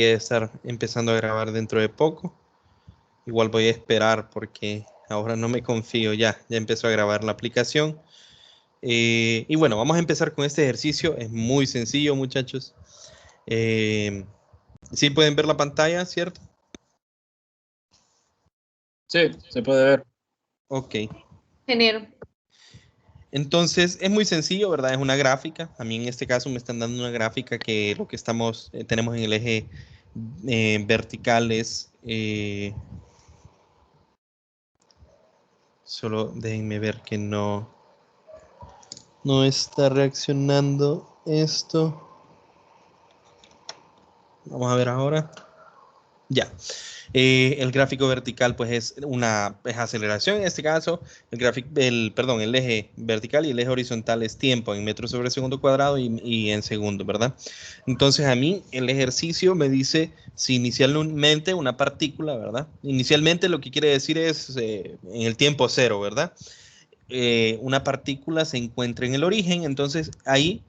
estar empezando a grabar dentro de poco. Igual voy a esperar porque ahora no me confío. Ya empezó a grabar la aplicación. Y bueno, vamos a empezar con este ejercicio. Es muy sencillo, muchachos. Sí pueden ver la pantalla, ¿cierto? Sí, se puede ver. Ok. Ingeniero. Entonces, es muy sencillo, ¿verdad? Es una gráfica. A mí en este caso me están dando una gráfica que lo que tenemos en el eje vertical es... solo déjenme ver que no está reaccionando esto. Vamos a ver ahora. Ya. El gráfico vertical pues es aceleración en este caso. El eje vertical y el eje horizontal es tiempo en metros sobre segundo cuadrado y en segundo, ¿verdad? Entonces a mí el ejercicio me dice si inicialmente una partícula, ¿verdad? Inicialmente lo que quiere decir es en el tiempo cero, ¿verdad? Una partícula se encuentra en el origen, entonces ahí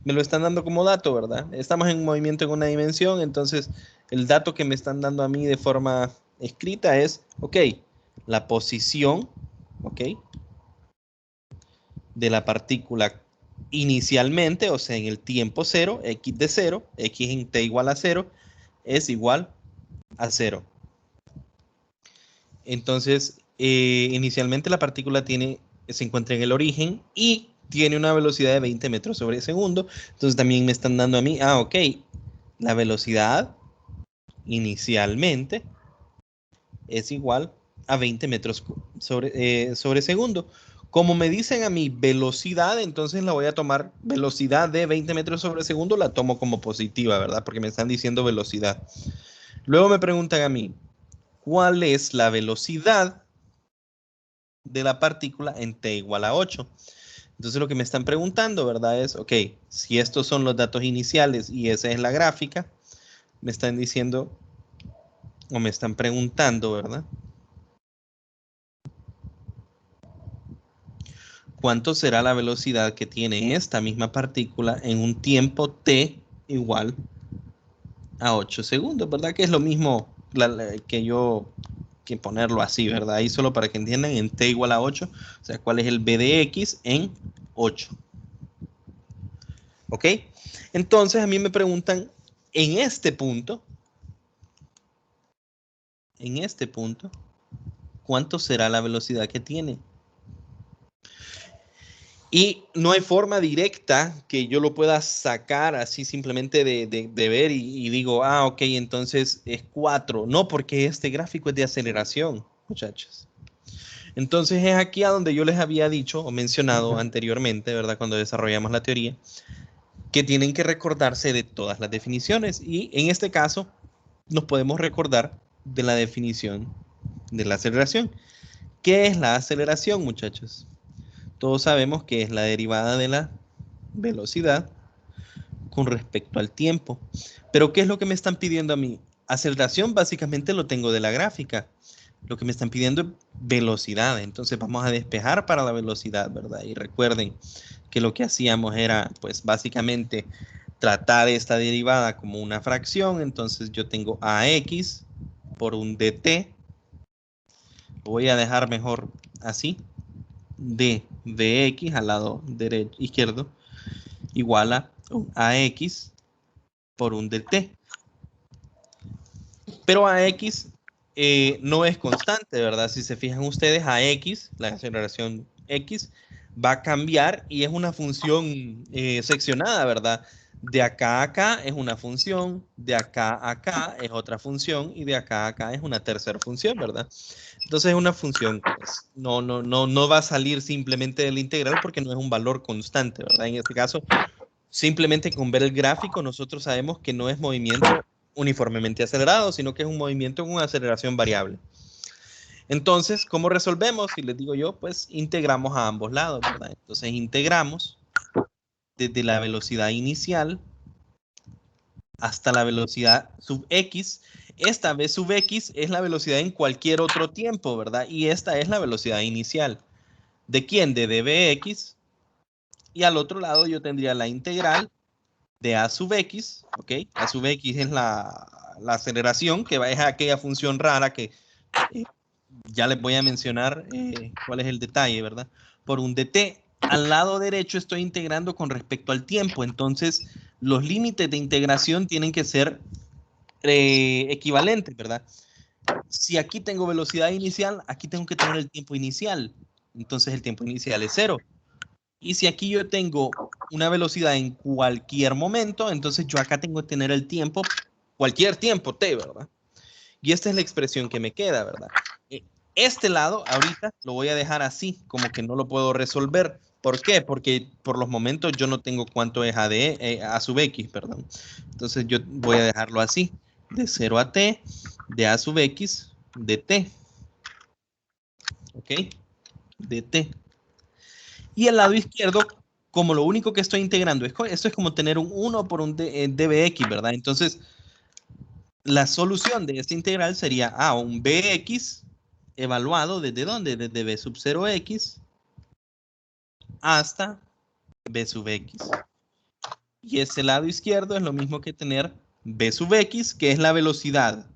me lo están dando como dato, ¿verdad? Estamos en movimiento en una dimensión, entonces el dato que me están dando a mí de forma escrita es, ok, la posición, ok, de la partícula inicialmente, o sea, en el tiempo cero, x de cero, x en t igual a cero, es igual a cero. Entonces, inicialmente la partícula se encuentra en el origen y tiene una velocidad de 20 metros sobre segundo. Entonces también me están dando a mí, ok, la velocidad inicialmente es igual a 20 metros sobre segundo. Como me dicen a mí velocidad, entonces la voy a tomar velocidad de 20 metros sobre segundo, la tomo como positiva, ¿verdad? Porque me están diciendo velocidad. Luego me preguntan a mí, ¿cuál es la velocidad de la partícula en t igual a 8? Entonces lo que me están preguntando, ¿verdad? Es, ok, si estos son los datos iniciales y esa es la gráfica, me están diciendo o me están preguntando, ¿verdad? ¿Cuánto será la velocidad que tiene esta misma partícula en un tiempo t igual a 8 segundos, ¿verdad? Que es lo mismo que ponerlo así, ¿verdad? Ahí solo para que entiendan, en t igual a 8, o sea, ¿cuál es el b de x en 8? ¿Ok? Entonces a mí me preguntan, en este punto, ¿cuánto será la velocidad que tiene? Y no hay forma directa que yo lo pueda sacar así simplemente de ver y digo, ok, entonces es 4. No, porque este gráfico es de aceleración, muchachos. Entonces es aquí a donde yo les había dicho o mencionado anteriormente, ¿verdad? Cuando desarrollamos la teoría, que tienen que recordarse de todas las definiciones. Y en este caso, nos podemos recordar de la definición de la aceleración. ¿Qué es la aceleración, muchachos? Todos sabemos que es la derivada de la velocidad con respecto al tiempo. Pero ¿qué es lo que me están pidiendo a mí? Aceleración básicamente lo tengo de la gráfica. Lo que me están pidiendo es velocidad. Entonces vamos a despejar para la velocidad, ¿verdad? Y recuerden que lo que hacíamos era, pues básicamente, tratar esta derivada como una fracción. Entonces yo tengo AX por un DT. Lo voy a dejar mejor así. D de X al lado izquierdo igual a AX por un dt. Pero AX no es constante, ¿verdad? Si se fijan ustedes, AX, la aceleración X, va a cambiar y es una función seccionada, ¿verdad? De acá a acá es una función, de acá a acá es otra función y de acá a acá es una tercera función, ¿verdad? Entonces es una función, pues, no va a salir simplemente del integral porque no es un valor constante, ¿verdad? En este caso, simplemente con ver el gráfico nosotros sabemos que no es movimiento uniformemente acelerado, sino que es un movimiento con una aceleración variable. Entonces, ¿cómo resolvemos? Y les digo yo, pues integramos a ambos lados, ¿verdad? Entonces integramos desde la velocidad inicial hasta la velocidad sub x. Esta v sub x es la velocidad en cualquier otro tiempo, ¿verdad? Y esta es la velocidad inicial. ¿De quién? De dvx. Y al otro lado yo tendría la integral de a sub x, ¿ok? A sub x es la aceleración, que es aquella función rara que ya les voy a mencionar cuál es el detalle, ¿verdad? Por un dt. Al lado derecho estoy integrando con respecto al tiempo, entonces los límites de integración tienen que ser equivalentes, ¿verdad? Si aquí tengo velocidad inicial, aquí tengo que tener el tiempo inicial, entonces el tiempo inicial es 0. Y si aquí yo tengo una velocidad en cualquier momento, entonces yo acá tengo que tener el tiempo, cualquier tiempo t, ¿verdad? Y esta es la expresión que me queda, ¿verdad? Este lado ahorita lo voy a dejar así, como que no lo puedo resolver. ¿Por qué? Porque por los momentos yo no tengo cuánto es a sub x, perdón. Entonces yo voy a dejarlo así, de 0 a t, de a sub x, de t. ¿Ok? De t. Y el lado izquierdo, como lo único que estoy integrando, esto es como tener un 1 por un dbx, ¿verdad? Entonces, la solución de esta integral sería un bx evaluado desde dónde, desde b sub 0x hasta b sub x. Y ese lado izquierdo es lo mismo que tener b sub x, que es la velocidad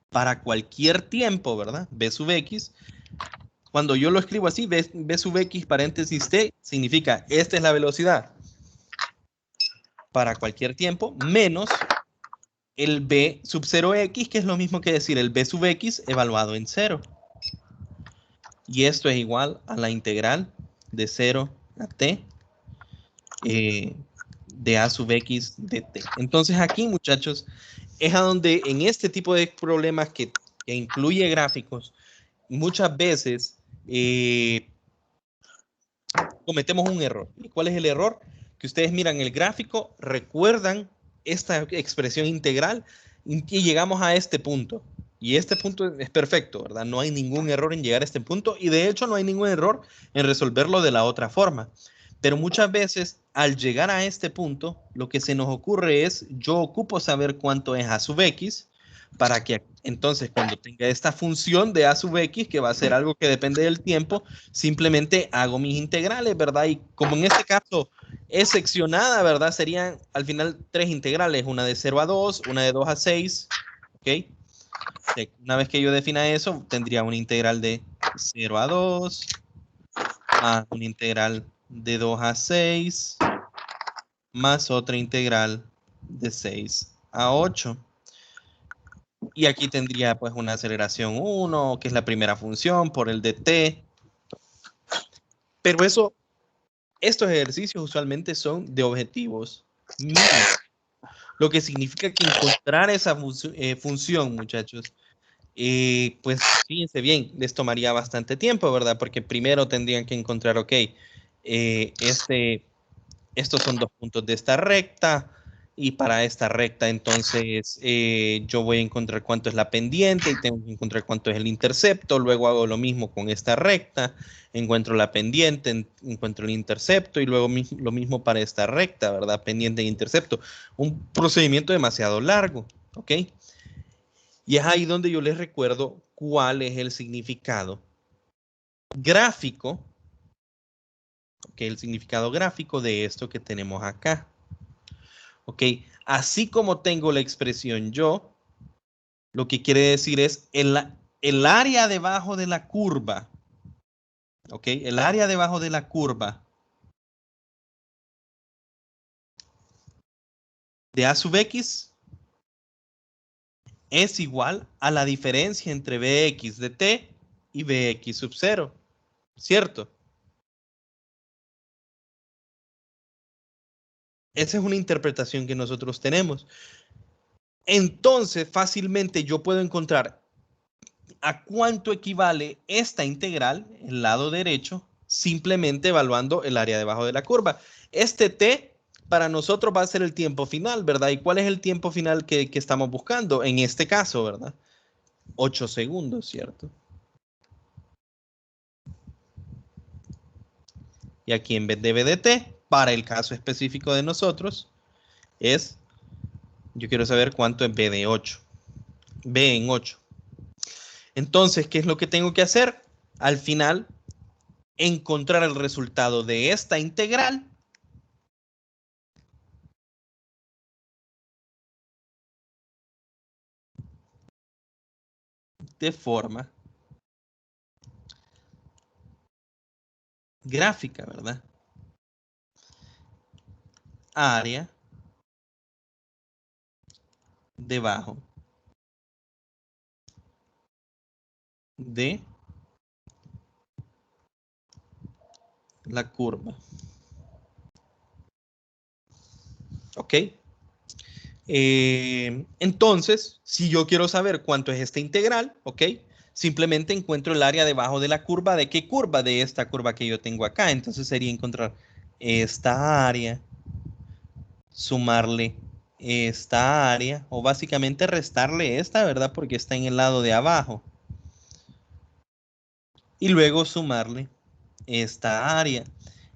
para cualquier tiempo, ¿verdad? B sub x. Cuando yo lo escribo así, b sub x paréntesis t, significa esta es la velocidad para cualquier tiempo, menos el b sub 0x, que es lo mismo que decir el b sub x evaluado en 0. Y esto es igual a la integral de 0 a t de a sub x de t. Entonces aquí, muchachos, es a donde en este tipo de problemas que incluye gráficos, muchas veces cometemos un error. ¿Y cuál es el error? Que ustedes miran el gráfico, recuerdan esta expresión integral y llegamos a este punto. Y este punto es perfecto, ¿verdad? No hay ningún error en llegar a este punto y de hecho no hay ningún error en resolverlo de la otra forma. Pero muchas veces al llegar a este punto, lo que se nos ocurre es, yo ocupo saber cuánto es a sub x para que entonces cuando tenga esta función de a sub x, que va a ser algo que depende del tiempo, simplemente hago mis integrales, ¿verdad? Y como en este caso es seccionada, ¿verdad? Serían al final 3 integrales, una de 0 a 2, una de 2 a 6, ¿ok? Una vez que yo defina eso, tendría una integral de 0 a 2, más una integral de 2 a 6, más otra integral de 6 a 8. Y aquí tendría pues una aceleración 1, que es la primera función por el dt. Pero estos ejercicios usualmente son de objetivos mínimos. Lo que significa que encontrar esa función, muchachos, pues fíjense bien, les tomaría bastante tiempo, ¿verdad? Porque primero tendrían que encontrar, ok, estos son 2 puntos de esta recta, y para esta recta entonces yo voy a encontrar cuánto es la pendiente y tengo que encontrar cuánto es el intercepto. Luego hago lo mismo con esta recta, encuentro la pendiente, encuentro el intercepto y luego lo mismo para esta recta, ¿verdad? Pendiente e intercepto. Un procedimiento demasiado largo, ¿ok? Y es ahí donde yo les recuerdo cuál es el significado gráfico, ¿ok? El significado gráfico de esto que tenemos acá. ¿Ok? Así como tengo la expresión yo, lo que quiere decir es el área debajo de la curva. ¿Ok? El área debajo de la curva de a sub x es igual a la diferencia entre bx de t y bx sub 0. ¿Cierto? Esa es una interpretación que nosotros tenemos. Entonces, fácilmente yo puedo encontrar a cuánto equivale esta integral, el lado derecho, simplemente evaluando el área debajo de la curva. Este t para nosotros va a ser el tiempo final, ¿verdad? ¿Y cuál es el tiempo final que estamos buscando? En este caso, ¿verdad? 8 segundos, ¿cierto? Y aquí en vez de b de t, para el caso específico de nosotros, yo quiero saber cuánto es b de 8. B en 8. Entonces, ¿qué es lo que tengo que hacer? Al final, encontrar el resultado de esta integral de forma gráfica, ¿verdad? Área debajo de la curva. ¿Ok? Entonces, si yo quiero saber cuánto es esta integral, ¿ok? Simplemente encuentro el área debajo de la curva. ¿De qué curva? De esta curva que yo tengo acá. Entonces sería encontrar esta área, sumarle esta área, o básicamente restarle esta, ¿verdad? Porque está en el lado de abajo. Y luego sumarle esta área.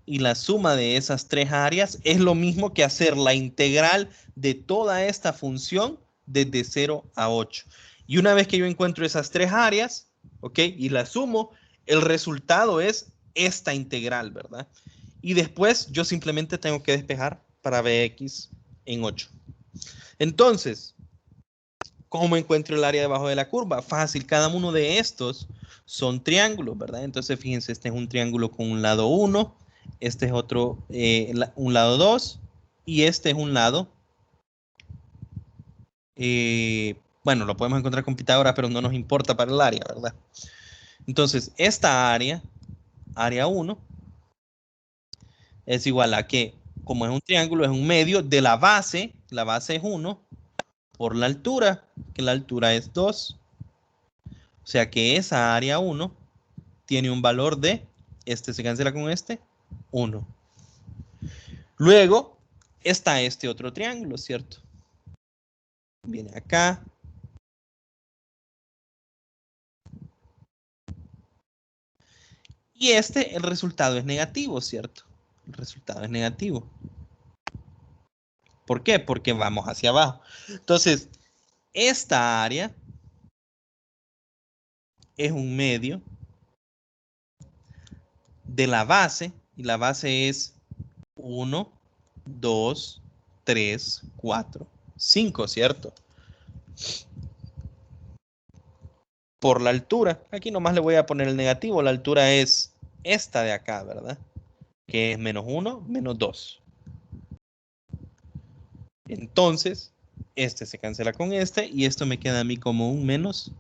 Y la suma de esas tres áreas es lo mismo que hacer la integral de toda esta función desde 0 a 8. Y una vez que yo encuentro esas tres áreas, ¿ok? Y la sumo, el resultado es esta integral, ¿verdad? Y después yo simplemente tengo que despejar para Bx en 8. Entonces, ¿cómo encuentro el área debajo de la curva? Fácil, cada uno de estos son triángulos, ¿verdad? Entonces, fíjense, este es un triángulo con un lado 1, este es otro, un lado 2, y este es un lado, bueno, lo podemos encontrar con Pitágoras, pero no nos importa para el área, ¿verdad? Entonces, esta área, área 1, es igual a que, como es un triángulo, es un medio de la base es 1, por la altura, que la altura es 2. O sea que esa área 1 tiene un valor de, este se cancela con este, 1. Luego está este otro triángulo, ¿cierto? Viene acá. Y este, el resultado es negativo, ¿cierto? El resultado es negativo. ¿Por qué? Porque vamos hacia abajo. Entonces, esta área es un medio de la base, y la base es 1, 2, 3, 4, 5, ¿cierto? Por la altura. Aquí nomás le voy a poner el negativo. La altura es esta de acá, ¿verdad? Que es menos 1, menos 2. Entonces, este se cancela con este y esto me queda a mí como un menos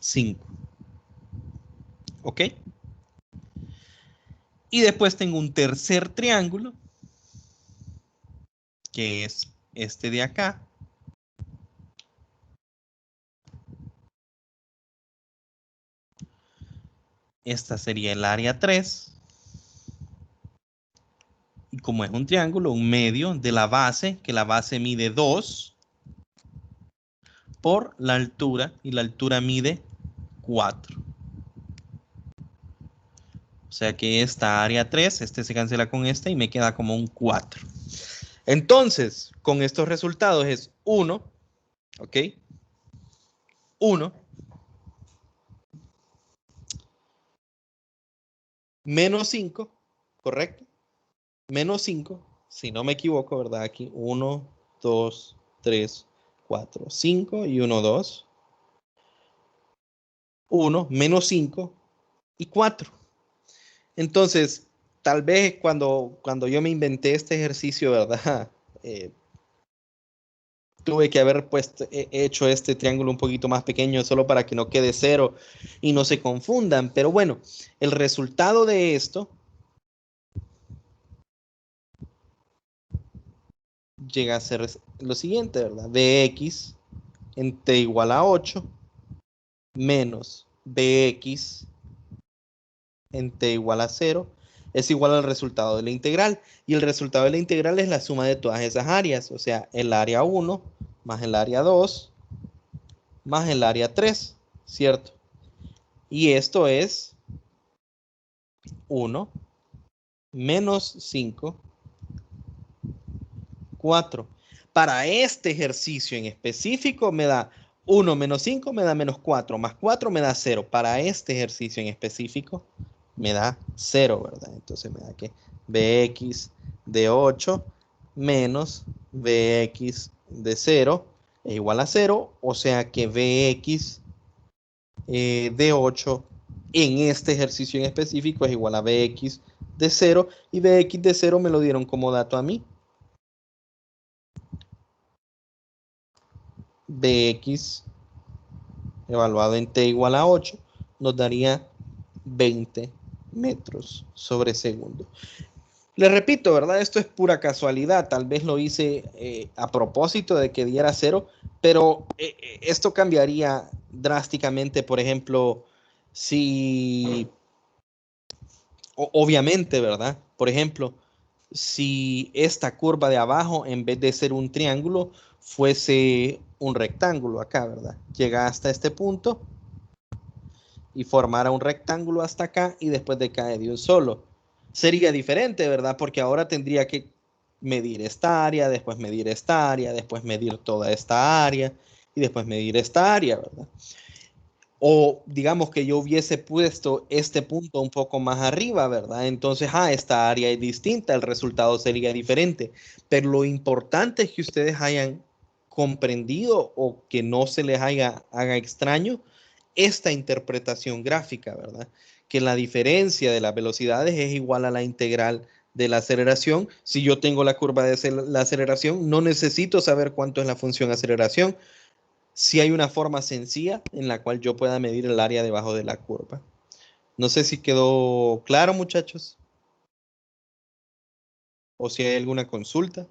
5. ¿Ok? Y después tengo un tercer triángulo, que es este de acá. Esta sería el área 3. Y como es un triángulo, un medio de la base, que la base mide 2 por la altura, y la altura mide 4. O sea que esta área 3, este se cancela con este y me queda como un 4. Entonces, con estos resultados es 1, ¿ok? 1 menos 5, ¿correcto? Menos 5, si no me equivoco, ¿verdad? Aquí 1, 2, 3, 4, 5 y 1, 2. 1 menos 5 y 4. Entonces, tal vez cuando yo me inventé este ejercicio, ¿verdad? Tuve que haber hecho este triángulo un poquito más pequeño solo para que no quede 0 y no se confundan. Pero bueno, el resultado de esto llega a ser lo siguiente, ¿verdad? Bx en t igual a 8 menos bx en t igual a 0 es igual al resultado de la integral. Y el resultado de la integral es la suma de todas esas áreas. O sea, el área 1 más el área 2 más el área 3, ¿cierto? Y esto es 1 menos 5, 4. Para este ejercicio en específico me da 1 menos 5 me da menos 4, más 4 me da 0. Para este ejercicio en específico me da 0, ¿verdad? Entonces me da que Bx de 8 menos Bx de 0 es igual a 0, o sea que Bx de 8 en este ejercicio en específico es igual a Bx de 0 y Bx de 0 me lo dieron como dato a mí. Bx evaluado en t igual a 8 nos daría 20 metros sobre segundo. Les repito, ¿verdad? Esto es pura casualidad. Tal vez lo hice a propósito de que diera 0, pero esto cambiaría drásticamente, por ejemplo, si, obviamente, ¿verdad? Por ejemplo, si esta curva de abajo, en vez de ser un triángulo, fuese un rectángulo acá, ¿verdad? Llega hasta este punto y formara un rectángulo hasta acá y después decae de un solo. Sería diferente, ¿verdad? Porque ahora tendría que medir esta área, después medir esta área, después medir toda esta área y después medir esta área, ¿verdad? O digamos que yo hubiese puesto este punto un poco más arriba, ¿verdad? Entonces, esta área es distinta, el resultado sería diferente. Pero lo importante es que ustedes hayan comprendido o que no se les haga extraño esta interpretación gráfica, ¿verdad? Que la diferencia de las velocidades es igual a la integral de la aceleración. Si yo tengo la curva de la aceleración, no necesito saber cuánto es la función aceleración, si hay una forma sencilla en la cual yo pueda medir el área debajo de la curva. No sé si quedó claro, muchachos, o si hay alguna consulta.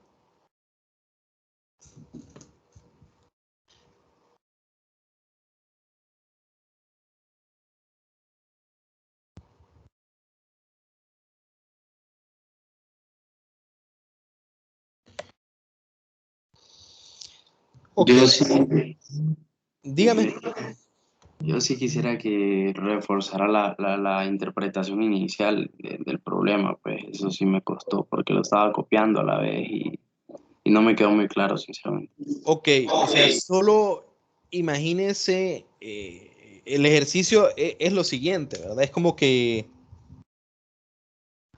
Ok, Yo sí, dígame. yo sí quisiera que reforzara la interpretación inicial del problema, pues eso sí me costó porque lo estaba copiando a la vez y no me quedó muy claro, sinceramente. Ok, o sea, solo imagínense, el ejercicio es lo siguiente, ¿verdad? Es como que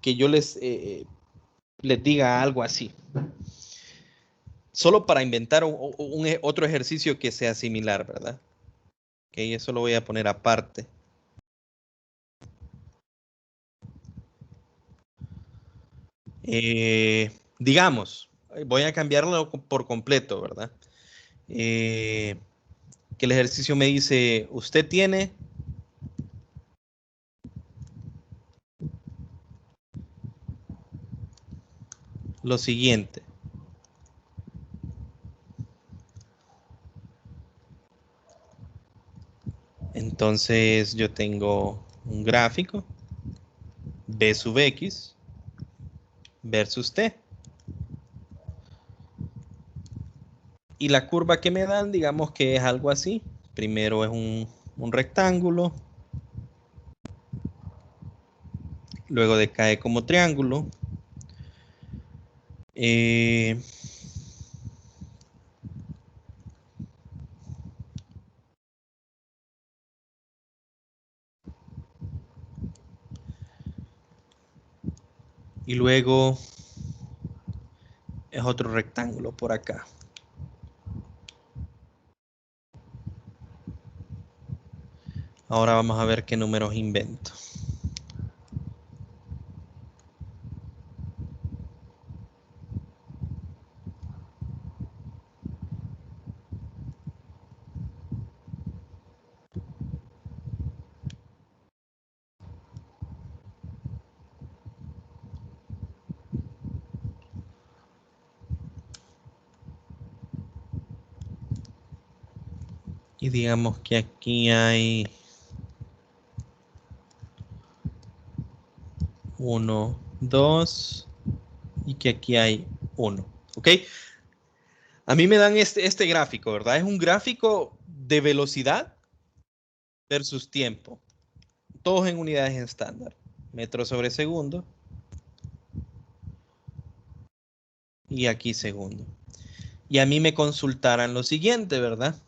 yo les diga algo así. Solo para inventar otro ejercicio que sea similar, ¿verdad? Ok, eso lo voy a poner aparte. Digamos, voy a cambiarlo por completo, ¿verdad? Que el ejercicio me dice, usted tiene lo siguiente. Entonces yo tengo un gráfico, B sub X versus T. Y la curva que me dan, digamos que es algo así. Primero es un rectángulo, luego decae como triángulo. Eh, y luego es otro rectángulo por acá. Ahora vamos a ver qué números invento. Y digamos que aquí hay 1, 2 y que aquí hay 1. ¿Ok? A mí me dan este gráfico, ¿verdad? Es un gráfico de velocidad versus tiempo. Todos en unidades estándar. Metros sobre segundo. Y aquí segundo. Y a mí me consultaran lo siguiente, ¿verdad?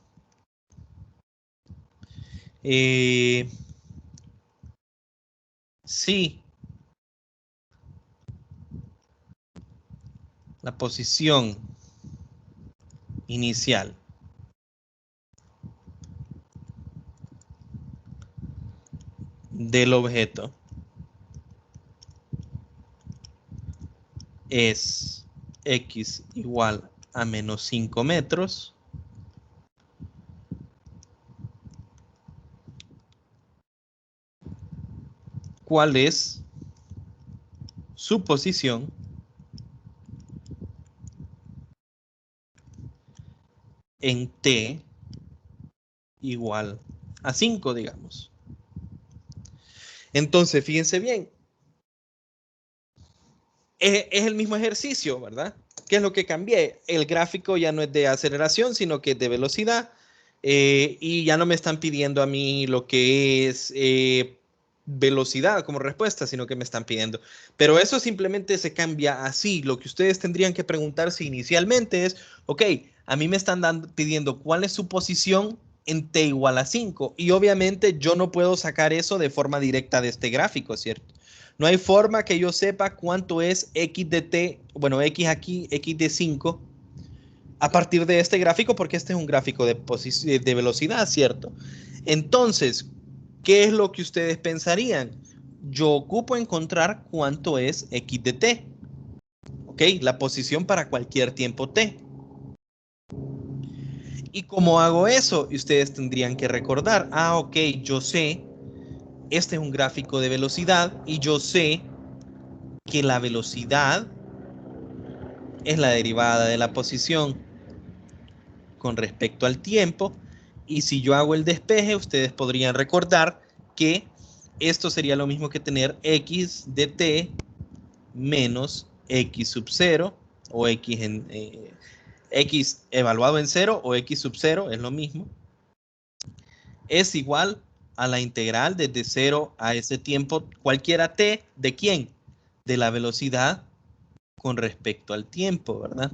Sí, la posición inicial del objeto es x igual a menos 5 metros, ¿cuál es su posición en t igual a 5, digamos? Entonces, fíjense bien, es el mismo ejercicio, ¿verdad? ¿Qué es lo que cambié? El gráfico ya no es de aceleración, sino que es de velocidad. Y ya no me están pidiendo a mí lo que es velocidad como respuesta, sino que me están pidiendo. Pero eso simplemente se cambia así. Lo que ustedes tendrían que preguntarse inicialmente es, ok, a mí me están pidiendo cuál es su posición en t igual a 5. Y obviamente yo no puedo sacar eso de forma directa de este gráfico, ¿cierto? No hay forma que yo sepa cuánto es x de t, bueno, x aquí, x de 5, a partir de este gráfico, porque este es un gráfico de velocidad, ¿cierto? Entonces, ¿qué es lo que ustedes pensarían? Yo ocupo encontrar cuánto es x de t, ¿ok? La posición para cualquier tiempo t. ¿Y cómo hago eso? Y ustedes tendrían que recordar, ok, yo sé, este es un gráfico de velocidad y yo sé que la velocidad es la derivada de la posición con respecto al tiempo. Y si yo hago el despeje, ustedes podrían recordar que esto sería lo mismo que tener x de t menos x sub 0 o x evaluado en 0 o x sub 0 es lo mismo. Es igual a la integral desde 0 a ese tiempo, cualquiera t, ¿de quién? De la velocidad con respecto al tiempo, ¿verdad?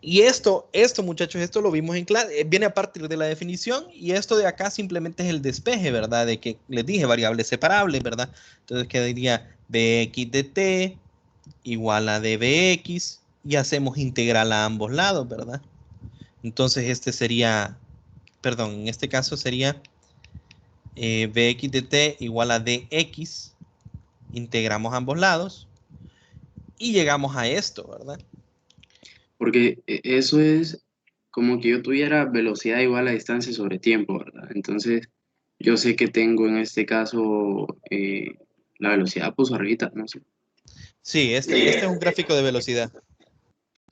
Y esto muchachos, esto lo vimos en clase, viene a partir de la definición y esto de acá simplemente es el despeje, ¿verdad? De que les dije variables separables, ¿verdad? Entonces quedaría bx de t igual a dbx y hacemos integral a ambos lados, ¿verdad? Entonces este sería, perdón, en este caso sería bx de t igual a dx, integramos ambos lados y llegamos a esto, ¿verdad? Porque eso es como que yo tuviera velocidad igual a distancia sobre tiempo, ¿verdad? Entonces, yo sé que tengo en este caso la velocidad, pues arribita, no sé. Sí, este es un gráfico de velocidad.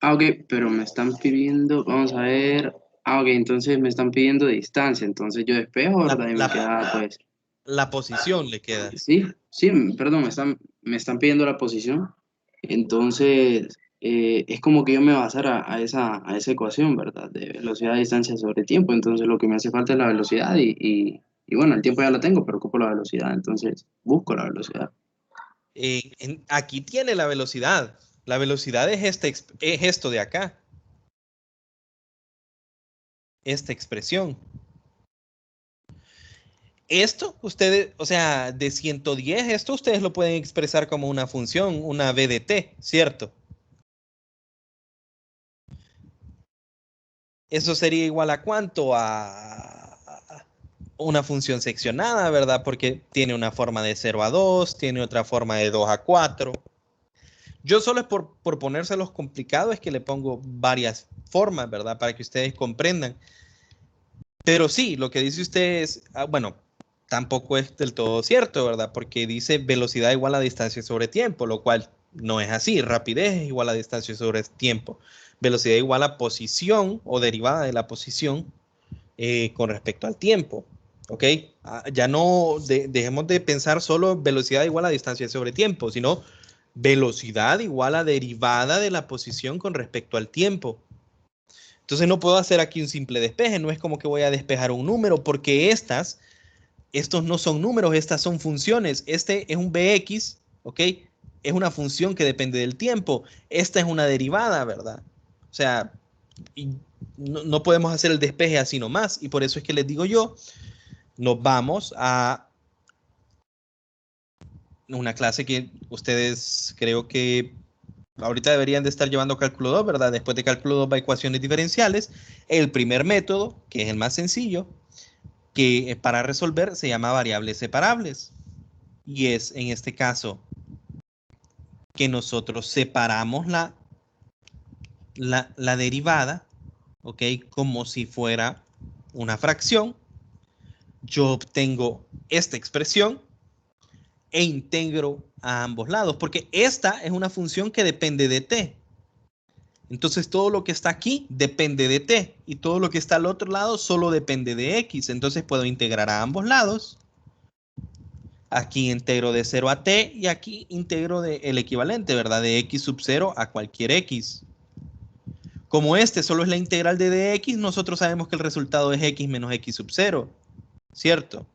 Ok, pero me están pidiendo, vamos a ver. Ok, entonces me están pidiendo distancia, entonces yo despejo, La, ¿verdad? Y me la, queda, pues, la posición le queda. sí, sí, perdón, me están pidiendo la posición. Entonces, es como que yo me basara a esa ecuación, ¿verdad? De velocidad, distancia sobre tiempo. Entonces, lo que me hace falta es la velocidad y bueno, el tiempo ya lo tengo, pero ocupo la velocidad. Entonces, busco la velocidad. Aquí tiene la velocidad. La velocidad es esto de acá. Esta expresión. Esto, ustedes, o sea, de 110, esto ustedes lo pueden expresar como una función, una v de t, ¿cierto? Eso sería igual a ¿cuánto? A una función seccionada, ¿verdad? Porque tiene una forma de 0 a 2, tiene otra forma de 2 a 4. Yo solo es por ponérselos complicados, es que le pongo varias formas, ¿verdad? Para que ustedes comprendan. Pero sí, lo que dice usted es, bueno, tampoco es del todo cierto, ¿verdad? Porque dice velocidad igual a distancia sobre tiempo, lo cual no es así. Rapidez es igual a distancia sobre tiempo. Velocidad igual a posición o derivada de la posición con respecto al tiempo. ¿Ok? Ya no dejemos de pensar solo velocidad igual a distancia sobre tiempo, sino velocidad igual a derivada de la posición con respecto al tiempo. Entonces no puedo hacer aquí un simple despeje, no es como que voy a despejar un número, porque estos no son números, estas son funciones. Este es un bx, ¿ok? Es una función que depende del tiempo. Esta es una derivada, ¿verdad? O sea, no podemos hacer el despeje así nomás, y por eso es que les digo yo, nos vamos a una clase que ustedes creo que ahorita deberían de estar llevando cálculo 2, ¿verdad? Después de cálculo 2 va a ecuaciones diferenciales. El primer método, que es el más sencillo, que para resolver se llama variables separables. Y es en este caso que nosotros separamos la derivada, ¿ok? Como si fuera una fracción. Yo obtengo esta expresión e integro a ambos lados, porque esta es una función que depende de t. Entonces todo lo que está aquí depende de t y todo lo que está al otro lado solo depende de x. Entonces puedo integrar a ambos lados. Aquí integro de 0 a t y aquí integro el equivalente, ¿verdad? De x sub 0 a cualquier x. Como este solo es la integral de dx, nosotros sabemos que el resultado es x menos x sub 0, ¿cierto?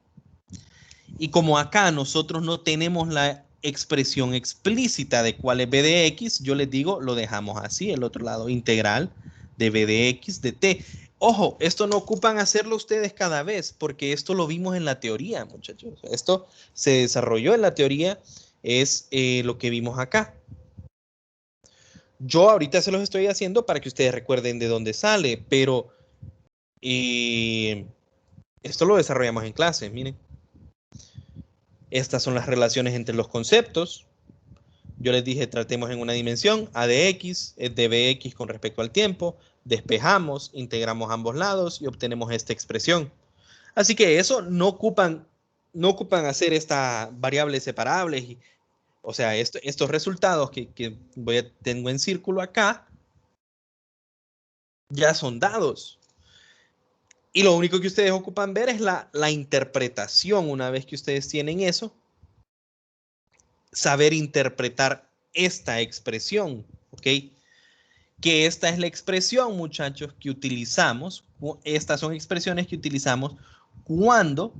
Y como acá nosotros no tenemos la expresión explícita de cuál es b de x, yo les digo, lo dejamos así, el otro lado, integral de b de x de t. Ojo, esto no ocupan hacerlo ustedes cada vez, porque esto lo vimos en la teoría, muchachos. Esto se desarrolló en la teoría, es lo que vimos acá. Yo ahorita se los estoy haciendo para que ustedes recuerden de dónde sale, pero esto lo desarrollamos en clase, miren. Estas son las relaciones entre los conceptos. Yo les dije, tratemos en una dimensión, a de x es de bx con respecto al tiempo, despejamos, integramos ambos lados y obtenemos esta expresión. Así que eso no ocupan hacer estas variables separables. O sea, estos resultados que tengo en círculo acá, ya son dados. Y lo único que ustedes ocupan ver es la interpretación. Una vez que ustedes tienen eso, saber interpretar esta expresión, ¿ok? Que esta es la expresión, muchachos, que utilizamos. Estas son expresiones que utilizamos cuando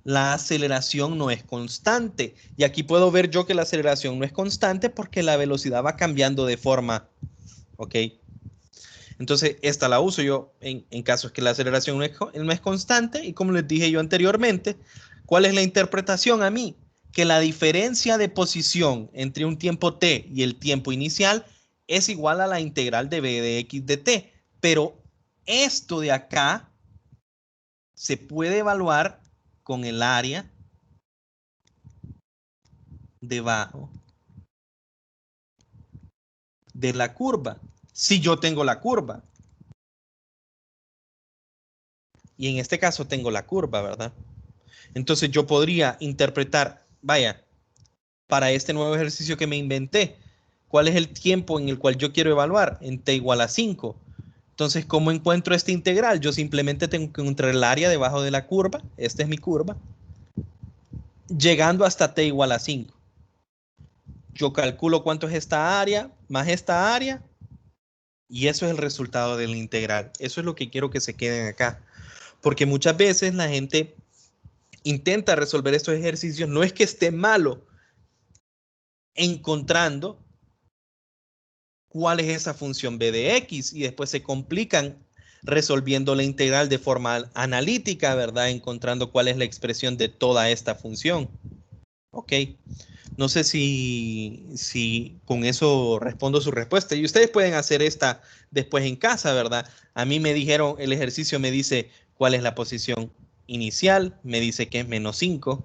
la aceleración no es constante. Y aquí puedo ver yo que la aceleración no es constante porque la velocidad va cambiando de forma, ¿ok? Entonces, esta la uso yo en casos que la aceleración no es constante. Y como les dije yo anteriormente, ¿cuál es la interpretación a mí? Que la diferencia de posición entre un tiempo t y el tiempo inicial es igual a la integral de b de x de t. Pero esto de acá se puede evaluar con el área debajo de la curva. Si yo tengo la curva. Y en este caso tengo la curva, ¿verdad? Entonces yo podría interpretar, vaya, para este nuevo ejercicio que me inventé, ¿cuál es el tiempo en el cual yo quiero evaluar? En t igual a 5. Entonces, ¿cómo encuentro esta integral? Yo simplemente tengo que encontrar el área debajo de la curva, esta es mi curva, llegando hasta t igual a 5. Yo calculo cuánto es esta área, más esta área, y eso es el resultado de la integral. Eso es lo que quiero que se queden acá. Porque muchas veces la gente intenta resolver estos ejercicios, no es que esté malo encontrando cuál es esa función b de x y después se complican resolviendo la integral de forma analítica, ¿verdad? Encontrando cuál es la expresión de toda esta función. Ok. No sé si con eso respondo su respuesta. Y ustedes pueden hacer esta después en casa, ¿verdad? A mí me dijeron, el ejercicio me dice cuál es la posición inicial, me dice que es menos 5.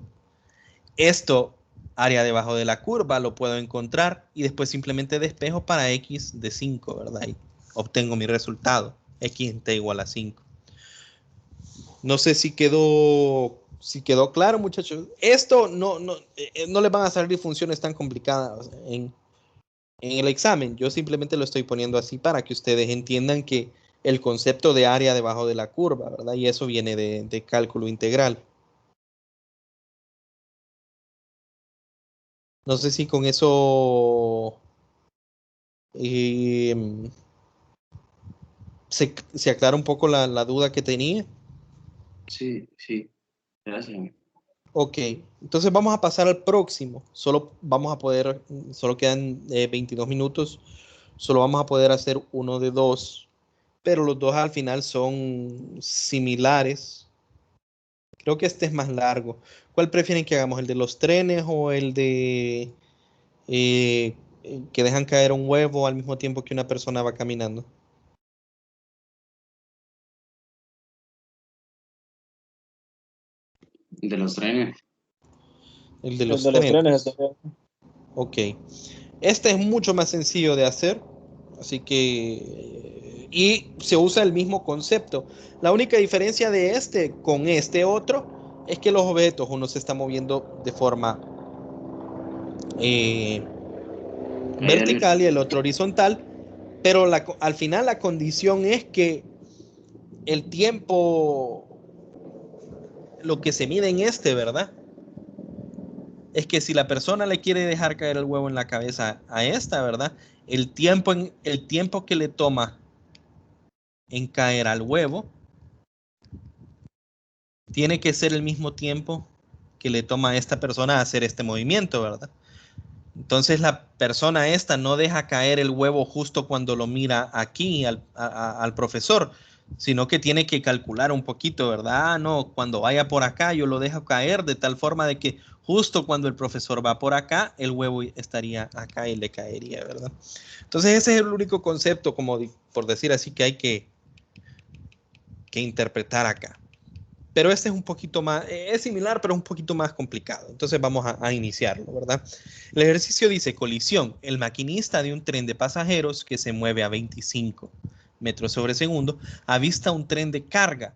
Esto, área debajo de la curva, lo puedo encontrar y después simplemente despejo para x de 5, ¿verdad? Y obtengo mi resultado, x en t igual a 5. No sé si quedó claro, muchachos. Esto no les van a salir funciones tan complicadas en el examen. Yo simplemente lo estoy poniendo así para que ustedes entiendan que el concepto de área debajo de la curva, ¿verdad? Y eso viene de cálculo integral. No sé si con eso eh, se aclara un poco la duda que tenía. Sí, sí, gracias. Ok, entonces vamos a pasar al próximo. Solo quedan 22 minutos. Solo vamos a poder hacer uno de dos, pero los dos al final son similares. Creo que este es más largo. ¿Cuál prefieren que hagamos? ¿El de los trenes o el de que dejan caer un huevo al mismo tiempo que una persona va caminando? De los trenes. El de El los de los trenes. trenes está bien. Ok. Este es mucho más sencillo de hacer. Así que... Y se usa el mismo concepto. La única diferencia de este con este otro es que los objetos, uno se está moviendo de forma vertical y el otro horizontal. Pero al final la condición es que el tiempo, lo que se mide en este, ¿verdad? Es que si la persona le quiere dejar caer el huevo en la cabeza a esta, ¿verdad? El tiempo que le toma en caer al huevo tiene que ser el mismo tiempo que le toma a esta persona hacer este movimiento, ¿verdad? Entonces la persona esta no deja caer el huevo justo cuando lo mira aquí al profesor, sino que tiene que calcular un poquito, ¿verdad? Ah, no, cuando vaya por acá yo lo dejo caer de tal forma de que justo cuando el profesor va por acá, el huevo estaría acá y le caería, ¿verdad? Entonces ese es el único concepto, como por decir así, que hay que interpretar acá. Pero este es un poquito más, es similar, pero es un poquito más complicado. Entonces vamos a iniciarlo, ¿verdad? El ejercicio dice colisión. El maquinista de un tren de pasajeros que se mueve a 25 metros sobre segundo avista un tren de carga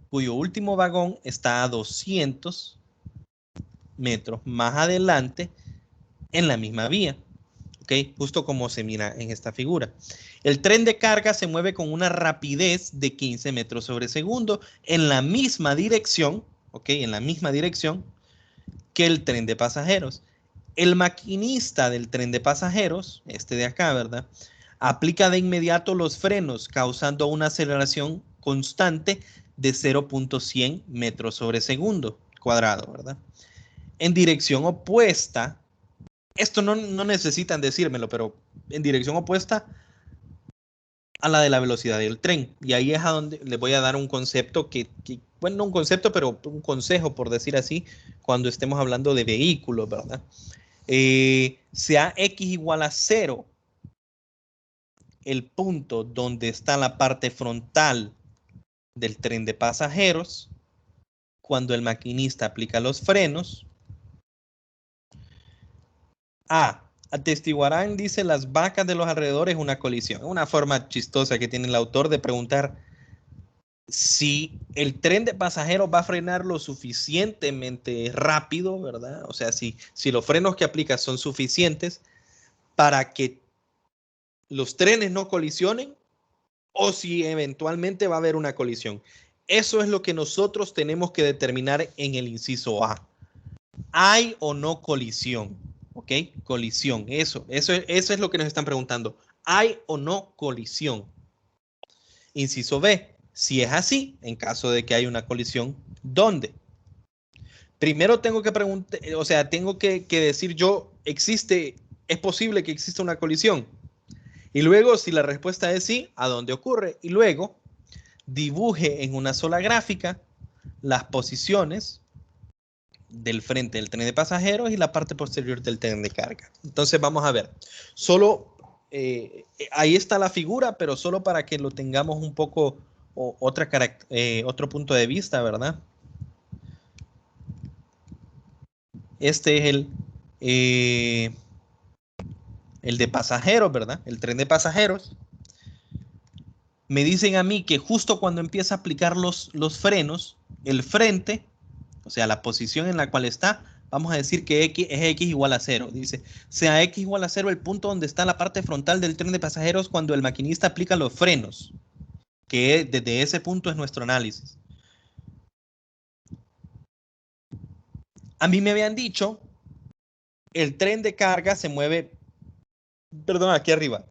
cuyo último vagón está a 200 metros más adelante en la misma vía. ¿Okay? Justo como se mira en esta figura. El tren de carga se mueve con una rapidez de 15 metros sobre segundo en la misma dirección, ¿okay? En la misma dirección que el tren de pasajeros. El maquinista del tren de pasajeros, este de acá, ¿verdad? Aplica de inmediato los frenos, causando una aceleración constante de 0.100 metros sobre segundo cuadrado, ¿verdad? En dirección opuesta, esto no necesitan decírmelo, pero en dirección opuesta a la de la velocidad del tren. Y ahí es a donde les voy a dar un concepto bueno, no un concepto, pero un consejo, por decir así, cuando estemos hablando de vehículos, ¿verdad? Sea X igual a 0 el punto donde está la parte frontal del tren de pasajeros, cuando el maquinista aplica los frenos. Atestiguarán, dice, las vacas de los alrededores una colisión. Una forma chistosa que tiene el autor de preguntar si el tren de pasajeros va a frenar lo suficientemente rápido, ¿verdad? O sea, si los frenos que aplica son suficientes para que los trenes no colisionen o si eventualmente va a haber una colisión. Eso es lo que nosotros tenemos que determinar en el inciso A. ¿Hay o no colisión? ¿Ok? Colisión. Eso es lo que nos están preguntando. ¿Hay o no colisión? Inciso B. Si es así, en caso de que haya una colisión, ¿dónde? Primero tengo que preguntar, o sea, tengo que decir yo, es posible que exista una colisión. Y luego, si la respuesta es sí, ¿a dónde ocurre? Y luego, dibuje en una sola gráfica las posiciones del frente del tren de pasajeros y la parte posterior del tren de carga. Entonces vamos a ver. Solo, ahí está la figura, pero solo para que lo tengamos un poco otro punto de vista, ¿verdad? Este es el de pasajeros, ¿verdad? El tren de pasajeros. Me dicen a mí que justo cuando empieza a aplicar los frenos, el frente, o sea, la posición en la cual está, vamos a decir que X es X igual a 0. Dice, sea X igual a 0 el punto donde está la parte frontal del tren de pasajeros cuando el maquinista aplica los frenos, que desde ese punto es nuestro análisis. A mí me habían dicho, el tren de carga se mueve, perdón, aquí arriba,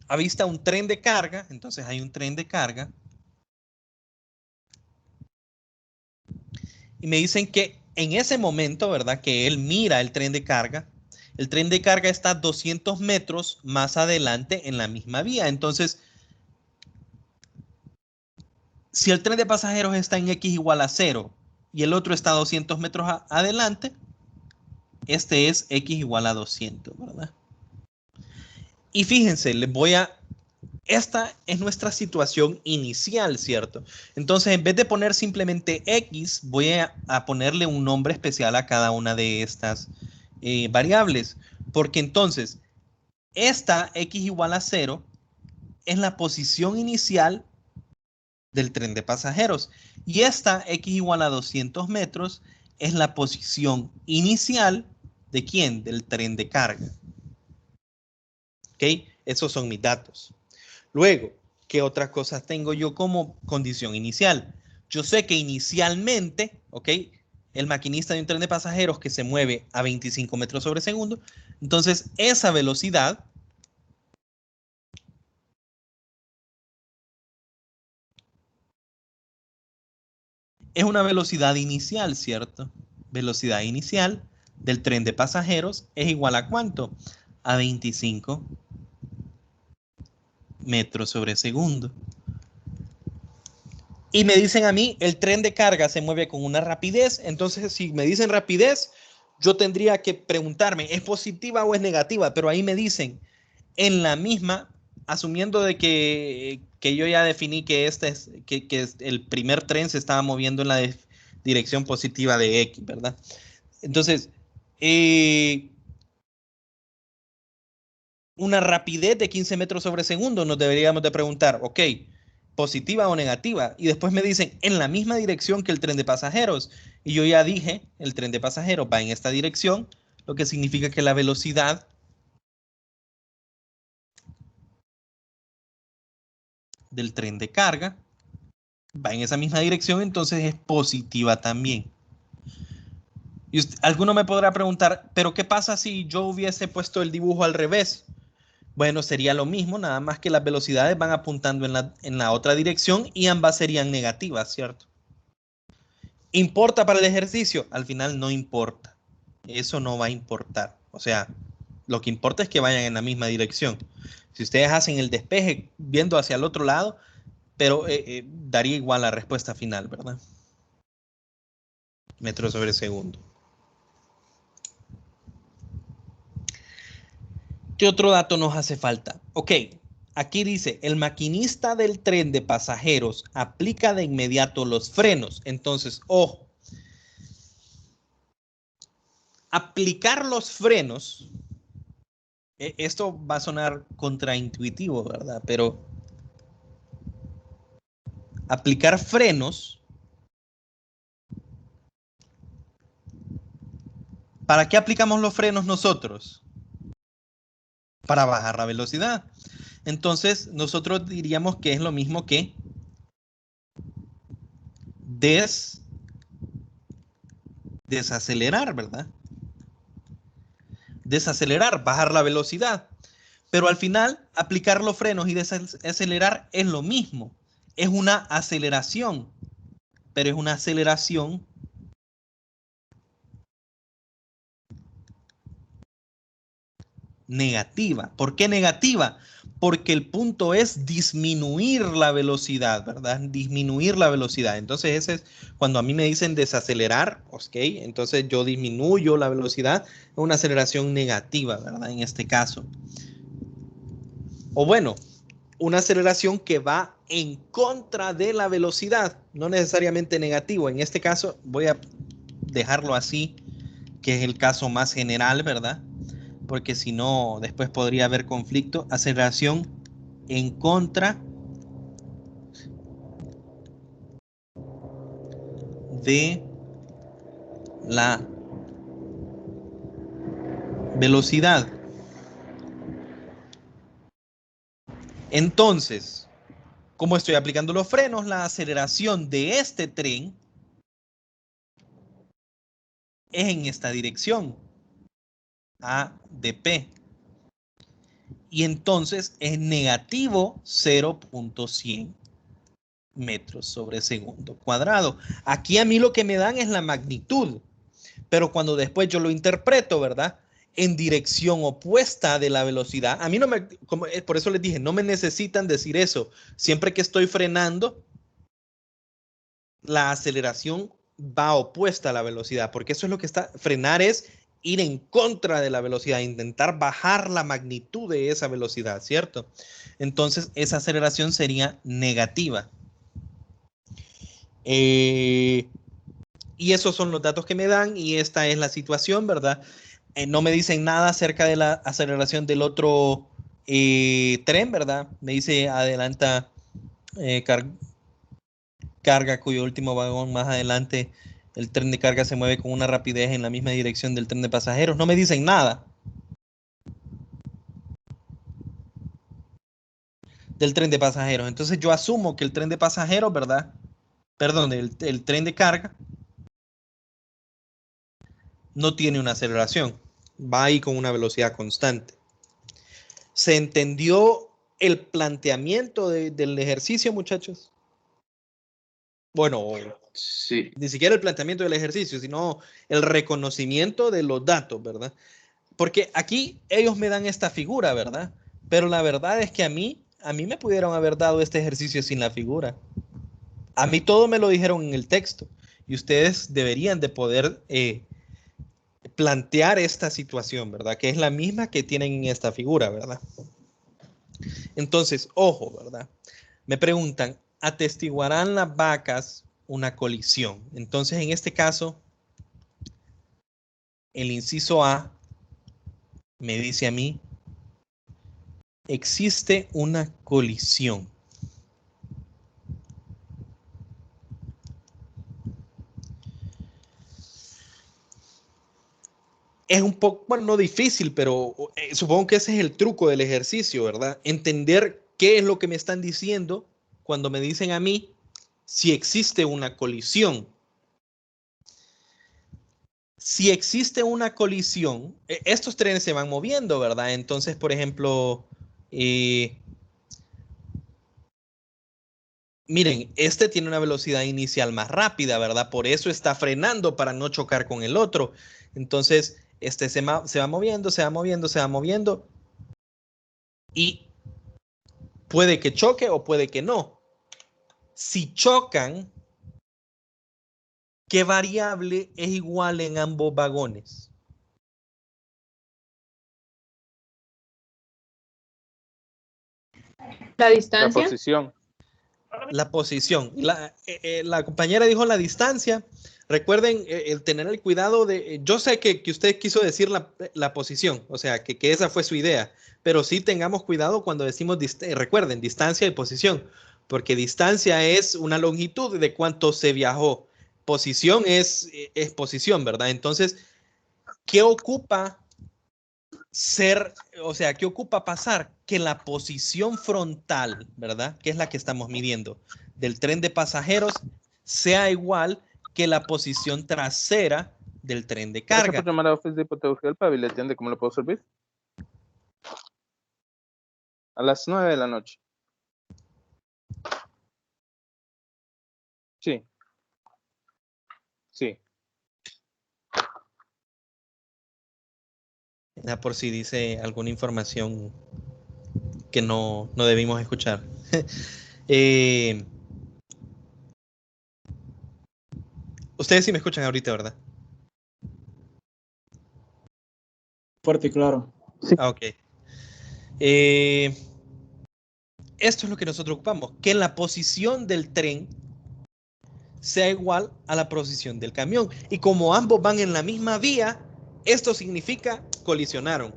avista un tren de carga, entonces hay un tren de carga, y me dicen que en ese momento, ¿verdad? Que él mira el tren de carga está 200 metros más adelante en la misma vía. Entonces, si el tren de pasajeros está en X igual a 0 y el otro está a 200 metros adelante, este es X igual a 200, ¿verdad? Y fíjense, les voy a esta es nuestra situación inicial, ¿cierto? Entonces, en vez de poner simplemente X, voy a ponerle un nombre especial a cada una de estas variables. Porque entonces, esta X igual a 0 es la posición inicial del tren de pasajeros. Y esta X igual a 200 metros es la posición inicial ¿de quién? Del tren de carga. ¿Ok? Esos son mis datos. Luego, ¿qué otras cosas tengo yo como condición inicial? Yo sé que inicialmente, ¿ok? El maquinista de un tren de pasajeros que se mueve a 25 metros sobre segundo, entonces esa velocidad es una velocidad inicial, ¿cierto? Velocidad inicial del tren de pasajeros es igual a ¿cuánto? A 25 metros sobre segundo. Y me dicen a mí, el tren de carga se mueve con una rapidez. Entonces, si me dicen rapidez, yo tendría que preguntarme, ¿es positiva o es negativa? Pero ahí me dicen, en la misma, asumiendo de que yo ya definí que, que el primer tren se estaba moviendo en la dirección positiva de X, ¿verdad? Entonces, una rapidez de 15 metros sobre segundo, nos deberíamos de preguntar, ok, positiva o negativa. Y después me dicen, en la misma dirección que el tren de pasajeros. Y yo ya dije, el tren de pasajeros va en esta dirección, lo que significa que la velocidad del tren de carga va en esa misma dirección, entonces es positiva también. Y alguno me podrá preguntar, ¿pero qué pasa si yo hubiese puesto el dibujo al revés? Bueno, sería lo mismo, nada más que las velocidades van apuntando en la otra dirección y ambas serían negativas, ¿cierto? ¿Importa para el ejercicio? Al final no importa. Eso no va a importar. O sea, lo que importa es que vayan en la misma dirección. Si ustedes hacen el despeje viendo hacia el otro lado, pero daría igual la respuesta final, ¿verdad? Metros sobre segundo. ¿Qué otro dato nos hace falta? Ok, aquí dice, el maquinista del tren de pasajeros aplica de inmediato los frenos. Entonces, ojo, aplicar los frenos, esto va a sonar contraintuitivo, ¿verdad? Pero aplicar frenos, ¿para qué aplicamos los frenos nosotros? Para bajar la velocidad. Entonces, nosotros diríamos que es lo mismo que desacelerar, ¿verdad? Desacelerar, bajar la velocidad. Pero al final, aplicar los frenos y desacelerar es lo mismo. Es una aceleración, pero es una aceleración negativa. ¿Por qué negativa? Porque el punto es disminuir la velocidad, ¿verdad? Disminuir la velocidad. Entonces, ese es cuando a mí me dicen desacelerar, ¿ok? Entonces yo disminuyo la velocidad, es una aceleración negativa, ¿verdad? En este caso. O bueno, una aceleración que va en contra de la velocidad, no necesariamente negativo. En este caso voy a dejarlo así, que es el caso más general, ¿verdad? Porque si no, después podría haber conflicto. Aceleración en contra de la velocidad. Entonces, como estoy aplicando los frenos, la aceleración de este tren es en esta dirección, A de P. Y entonces es negativo 0.100 metros sobre segundo cuadrado. Aquí a mí lo que me dan es la magnitud, pero cuando después yo lo interpreto, ¿verdad? En dirección opuesta de la velocidad, a mí no me, por eso les dije, no me necesitan decir eso. Siempre que estoy frenando, la aceleración va opuesta a la velocidad, porque eso es lo que está, frenar es ir en contra de la velocidad, intentar bajar la magnitud de esa velocidad, ¿cierto? Entonces, esa aceleración sería negativa. Y esos son los datos que me dan y esta es la situación, ¿verdad? No me dicen nada acerca de la aceleración del otro tren, ¿verdad? Me dice adelanta carga cuyo último vagón más adelante el tren de carga se mueve con una rapidez en la misma dirección del tren de pasajeros. No me dicen nada del tren de pasajeros. Entonces yo asumo que el tren de pasajeros, ¿verdad? Perdón, el tren de carga no tiene una aceleración. Va ahí con una velocidad constante. ¿Se entendió el planteamiento del ejercicio, muchachos? Bueno, Sí. ni siquiera el planteamiento del ejercicio, sino el reconocimiento de los datos, ¿verdad? Porque aquí ellos me dan esta figura, ¿verdad? Pero la verdad es que a mí me pudieron haber dado este ejercicio sin la figura. A mí todo me lo dijeron en el texto y ustedes deberían de poder plantear esta situación, ¿verdad? Que es la misma que tienen en esta figura, ¿verdad? Entonces, ojo, ¿verdad? Me preguntan, ¿atestiguarán las vacas una colisión? Entonces, en este caso, el inciso A me dice a mí, existe una colisión. Es un poco, bueno, no difícil, pero supongo que ese es el truco del ejercicio, ¿verdad? Entender qué es lo que me están diciendo cuando me dicen a mí si existe una colisión. Si existe una colisión, estos trenes se van moviendo, ¿verdad? Entonces, por ejemplo, miren, este tiene una velocidad inicial más rápida, ¿verdad? Por eso está frenando para no chocar con el otro. Entonces, este se va moviendo, se va moviendo, se va moviendo. Y puede que choque o puede que no. Si chocan, ¿qué variable es igual en ambos vagones? La distancia. La posición. La posición. La compañera dijo la distancia. Recuerden el tener el cuidado de... Yo sé que usted quiso decir la posición, o sea, que esa fue su idea, pero sí tengamos cuidado cuando decimos, recuerden, distancia y posición, porque distancia es una longitud de cuánto se viajó. Posición es posición, ¿verdad? Entonces, ¿qué ocupa ser, o sea, qué ocupa pasar? Que la posición frontal, ¿verdad? Que es la que estamos midiendo, del tren de pasajeros, sea igual que la posición trasera del tren de Gracias carga. por llamar a Office de Tegucigalpa, le atiende, ¿cómo le puedo servir? A las 9 de la noche. Sí. Sí. Por si dice alguna información que no debimos escuchar. Ustedes sí me escuchan ahorita, ¿verdad? Fuerte y claro. Sí. Ah, ok. Esto es lo que nosotros ocupamos, que la posición del tren sea igual a la posición del camión. Y como ambos van en la misma vía, esto significa colisionaron.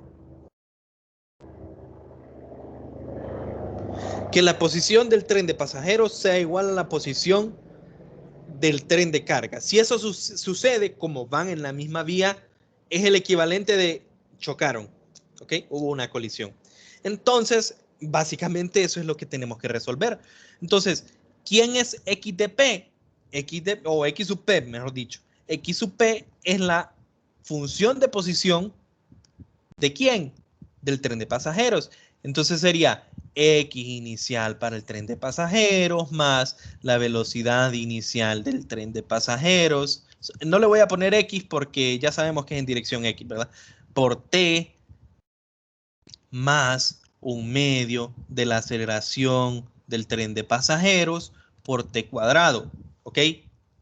Que la posición del tren de pasajeros sea igual a la posición del tren de carga. Si eso sucede, como van en la misma vía, es el equivalente de chocaron. ¿Ok? Hubo una colisión. Entonces, básicamente eso es lo que tenemos que resolver. Entonces, ¿quién es X de P? O X sub P, mejor dicho. X sub P es la función de posición ¿de quién? Del tren de pasajeros. Entonces sería X inicial para el tren de pasajeros más la velocidad inicial del tren de pasajeros. No le voy a poner X porque ya sabemos que es en dirección X, ¿verdad? Por T más un medio de la aceleración del tren de pasajeros por T cuadrado. ¿Ok?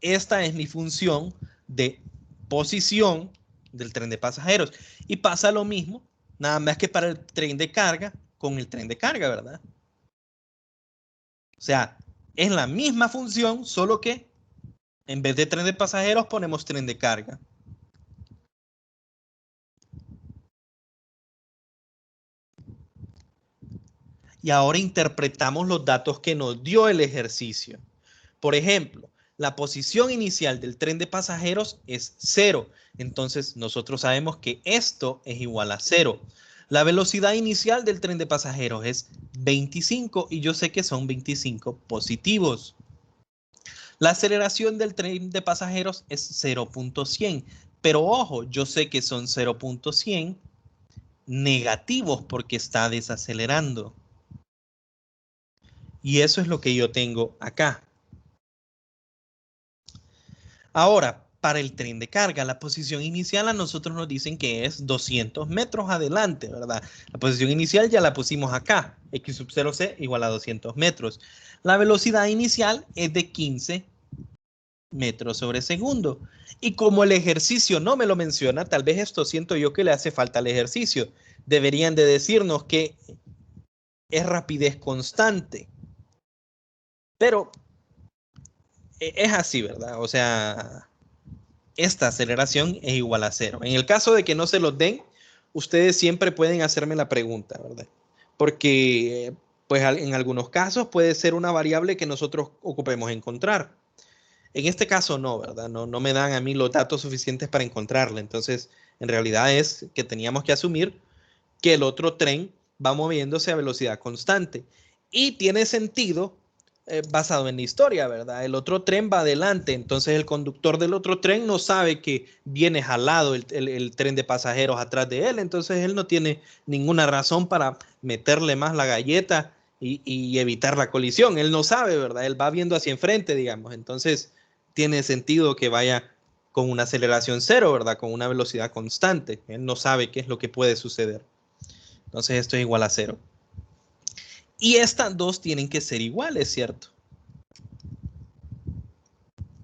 Esta es mi función de posición del tren de pasajeros. Y pasa lo mismo, nada más que para el tren de carga con el tren de carga, ¿verdad? O sea, es la misma función, solo que en vez de tren de pasajeros ponemos tren de carga. Y ahora interpretamos los datos que nos dio el ejercicio. Por ejemplo, la posición inicial del tren de pasajeros es 0. Entonces, nosotros sabemos que esto es igual a 0. La velocidad inicial del tren de pasajeros es 25 y yo sé que son 25 positivos. La aceleración del tren de pasajeros es 0.100. Pero ojo, yo sé que son 0.100 negativos porque está desacelerando. Y eso es lo que yo tengo acá. Ahora, para el tren de carga, la posición inicial a nosotros nos dicen que es 200 metros adelante, ¿verdad? La posición inicial ya la pusimos acá. X sub 0c igual a 200 metros. La velocidad inicial es de 15 metros sobre segundo. Y como el ejercicio no me lo menciona, tal vez esto siento yo que le hace falta al ejercicio. Deberían de decirnos que es rapidez constante. Pero es así, ¿verdad? O sea, esta aceleración es igual a 0. En el caso de que no se los den, ustedes siempre pueden hacerme la pregunta, ¿verdad? Porque pues en algunos casos puede ser una variable que nosotros ocupemos encontrar. En este caso no, ¿verdad? No me dan a mí los datos suficientes para encontrarla. Entonces, en realidad es que teníamos que asumir que el otro tren va moviéndose a velocidad constante. Y tiene sentido basado en la historia, ¿verdad? El otro tren va adelante, entonces el conductor del otro tren no sabe que viene jalado el tren de pasajeros atrás de él, entonces él no tiene ninguna razón para meterle más la galleta y evitar la colisión. Él no sabe, ¿verdad? Él va viendo hacia enfrente, digamos, entonces tiene sentido que vaya con una aceleración cero, ¿verdad? Con una velocidad constante. Él no sabe qué es lo que puede suceder. Entonces esto es igual a 0. Y estas dos tienen que ser iguales, ¿cierto?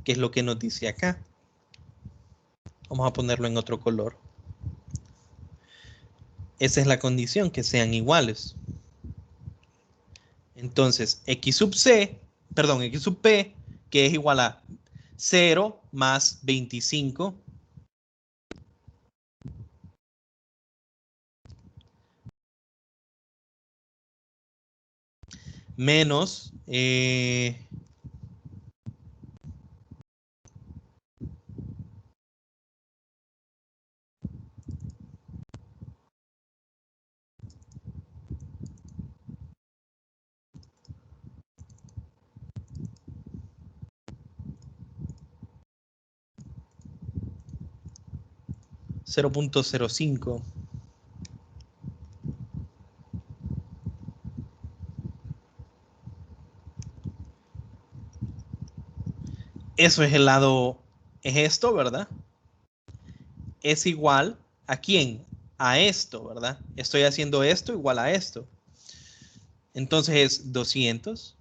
¿Qué es lo que nos dice acá? Vamos a ponerlo en otro color. Esa es la condición, que sean iguales. Entonces, X sub P, que es igual a 0 más 25 menos 0.05. Eso es el lado, es esto, ¿verdad? Es igual a quién? A esto, ¿verdad? Estoy haciendo esto igual a esto. Entonces es 200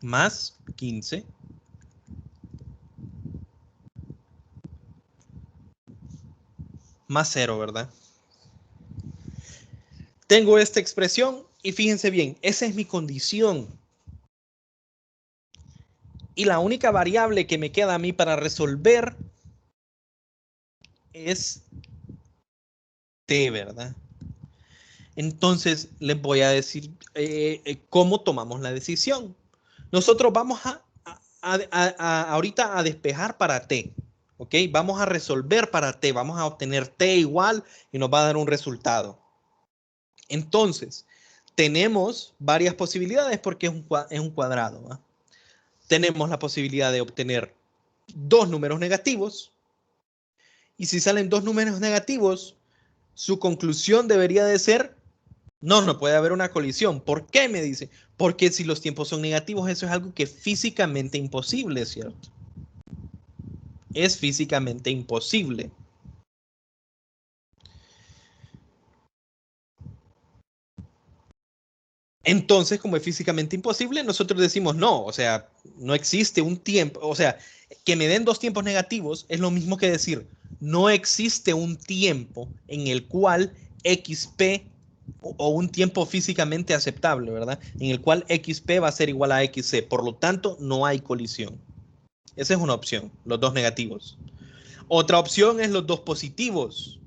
más 15 más 0, ¿verdad? Tengo esta expresión y fíjense bien, esa es mi condición. Y la única variable que me queda a mí para resolver es t, ¿verdad? Entonces les voy a decir cómo tomamos la decisión. Nosotros vamos ahorita a despejar para t, ¿ok? Vamos a resolver para t, vamos a obtener t igual y nos va a dar un resultado. Entonces, tenemos varias posibilidades porque es un cuadrado, ¿va? Tenemos la posibilidad de obtener dos números negativos y si salen dos números negativos, su conclusión debería de ser no puede haber una colisión. ¿Por qué? Me dice. Porque si los tiempos son negativos, eso es algo que es físicamente imposible, ¿cierto? Es físicamente imposible. Entonces, como es físicamente imposible, nosotros decimos no, o sea, no existe un tiempo, o sea, Que me den dos tiempos negativos es lo mismo que decir, no existe un tiempo en el cual XP o un tiempo físicamente aceptable, ¿verdad? En el cual XP va a ser igual a XC. Por lo tanto, no hay colisión. Esa es una opción, los dos negativos. Otra opción es los dos positivos.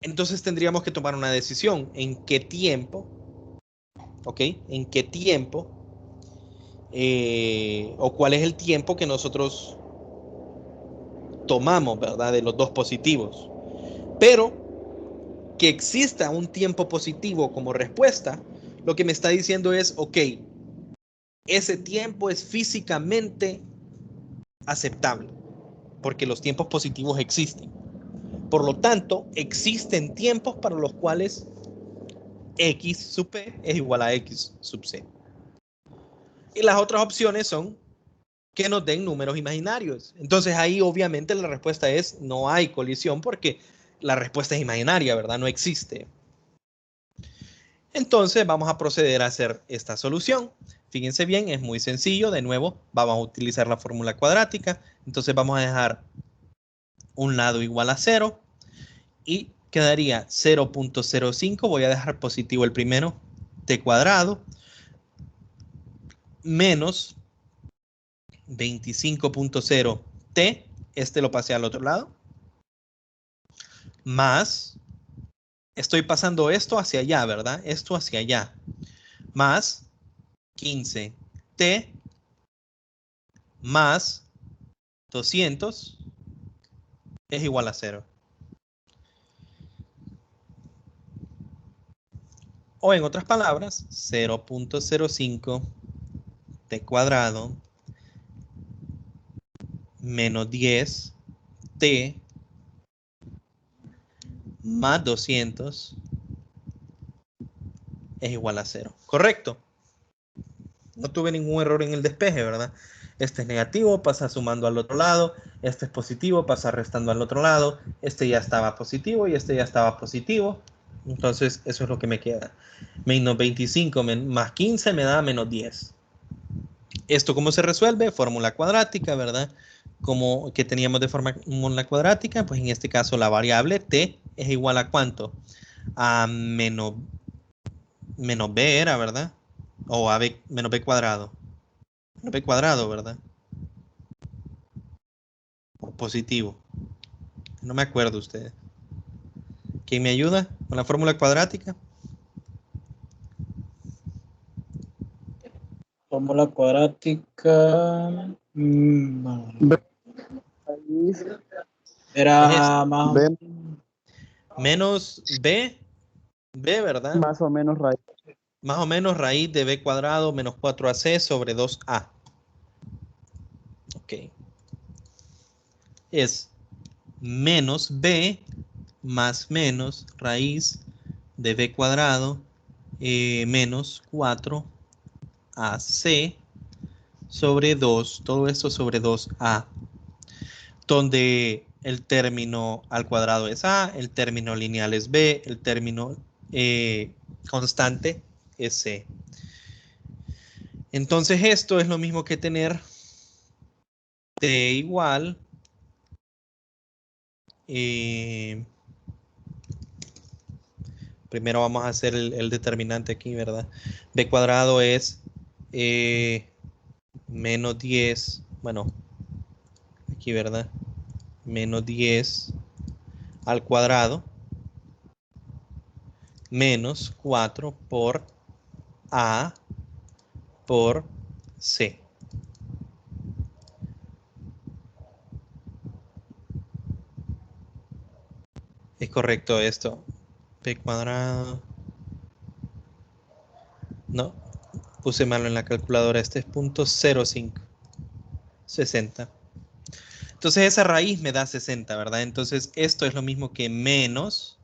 Entonces tendríamos que tomar una decisión. ¿En qué tiempo? ¿Ok? ¿En qué tiempo? O cuál es el tiempo que nosotros tomamos, ¿verdad? De los dos positivos. Pero que exista un tiempo positivo como respuesta, lo que me está diciendo es, ok, ese tiempo es físicamente aceptable, porque los tiempos positivos existen. Por lo tanto, existen tiempos para los cuales X sub P es igual a X sub C. Y las otras opciones son que nos den números imaginarios. Entonces ahí obviamente la respuesta es no hay colisión porque la respuesta es imaginaria, ¿verdad? No existe. Entonces vamos a proceder a hacer esta solución. Fíjense bien, es muy sencillo. De nuevo, vamos a utilizar la fórmula cuadrática. Entonces vamos a dejar un lado igual a 0 y quedaría 0.05. Voy a dejar positivo el primero, t cuadrado, menos 25.0 t, este lo pasé al otro lado, más, estoy pasando esto hacia allá, ¿verdad? Esto hacia allá, más 15 t más 200 es igual a 0. O en otras palabras, 0.05 t cuadrado menos 10 t más 200 es igual a 0. ¿Correcto? No tuve ningún error en el despeje, ¿verdad? Este es negativo, pasa sumando al otro lado. Este es positivo, pasa restando al otro lado. Este ya estaba positivo y este ya estaba positivo. Entonces, eso es lo que me queda. Menos 25 más 15 me da menos 10. ¿Esto cómo se resuelve? Fórmula cuadrática, ¿verdad? Como que teníamos de fórmula cuadrática, pues en este caso la variable t es igual a ¿cuánto? A menos b era, ¿verdad? O a b, menos b cuadrado. Menos b cuadrado, ¿verdad? O positivo. No me acuerdo ustedes. ¿Quién me ayuda con la fórmula cuadrática? Fórmula cuadrática. Es esta. Era más B Menos b, ¿verdad? más o menos raíz. Más o menos raíz de b cuadrado menos 4ac sobre 2a. Ok. Es menos b más menos raíz de b cuadrado menos 4ac sobre 2. Todo esto sobre 2a. Donde el término al cuadrado es a, el término lineal es b, el término constante es c. Entonces esto es lo mismo que tener t igual primero vamos a hacer el determinante aquí, ¿verdad? B cuadrado es menos 10, bueno, aquí, ¿verdad? Menos 10 al cuadrado menos 4 por A por C. ¿Es correcto esto? B cuadrado. No, puse malo en la calculadora. Este es 0.05. 60. Entonces esa raíz me da 60, ¿verdad? Entonces esto es lo mismo que menos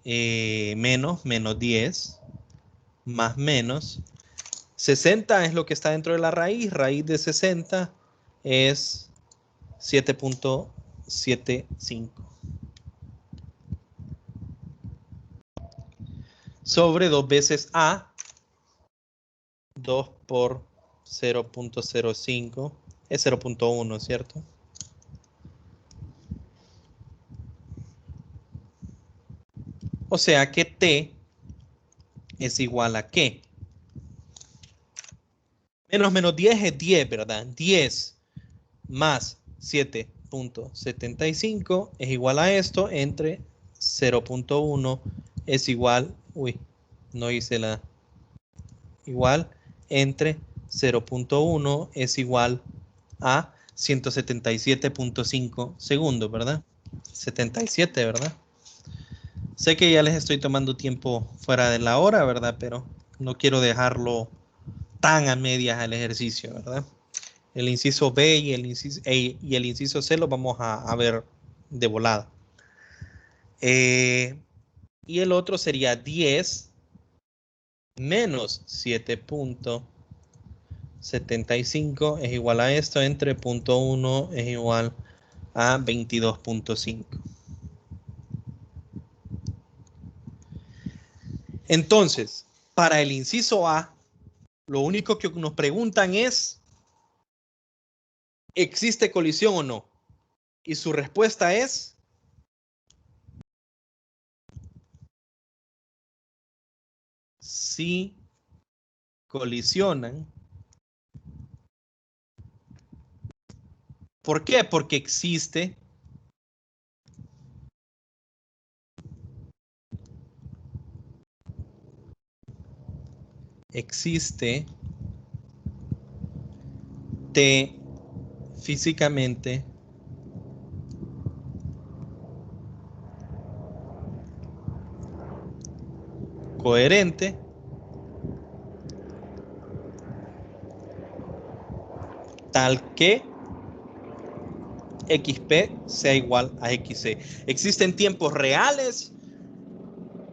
10 más menos 60 es lo que está dentro de la raíz. Raíz de 60 es 7.75 sobre 2 veces A 2 por 0.05 es 0.1, ¿cierto? O sea que t es igual a ¿qué? Menos 10 es 10, ¿verdad? 10 más 7.75 es igual a esto entre 0.1 es igual, no hice la igual entre 0.1 es igual a 177.5 segundos, ¿verdad? 77, ¿verdad? Sé que ya les estoy tomando tiempo fuera de la hora, ¿verdad? Pero no quiero dejarlo tan a medias al ejercicio, ¿verdad? El inciso B y el inciso C lo vamos a ver de volada. Y el otro sería 10 menos 7.75 es igual a esto entre 0.1 es igual a 22.5. Entonces, para el inciso A, lo único que nos preguntan es, ¿existe colisión o no? Y su respuesta es, sí colisionan. ¿Por qué? Porque existe T físicamente coherente tal que XP sea igual a XC. Existen tiempos reales,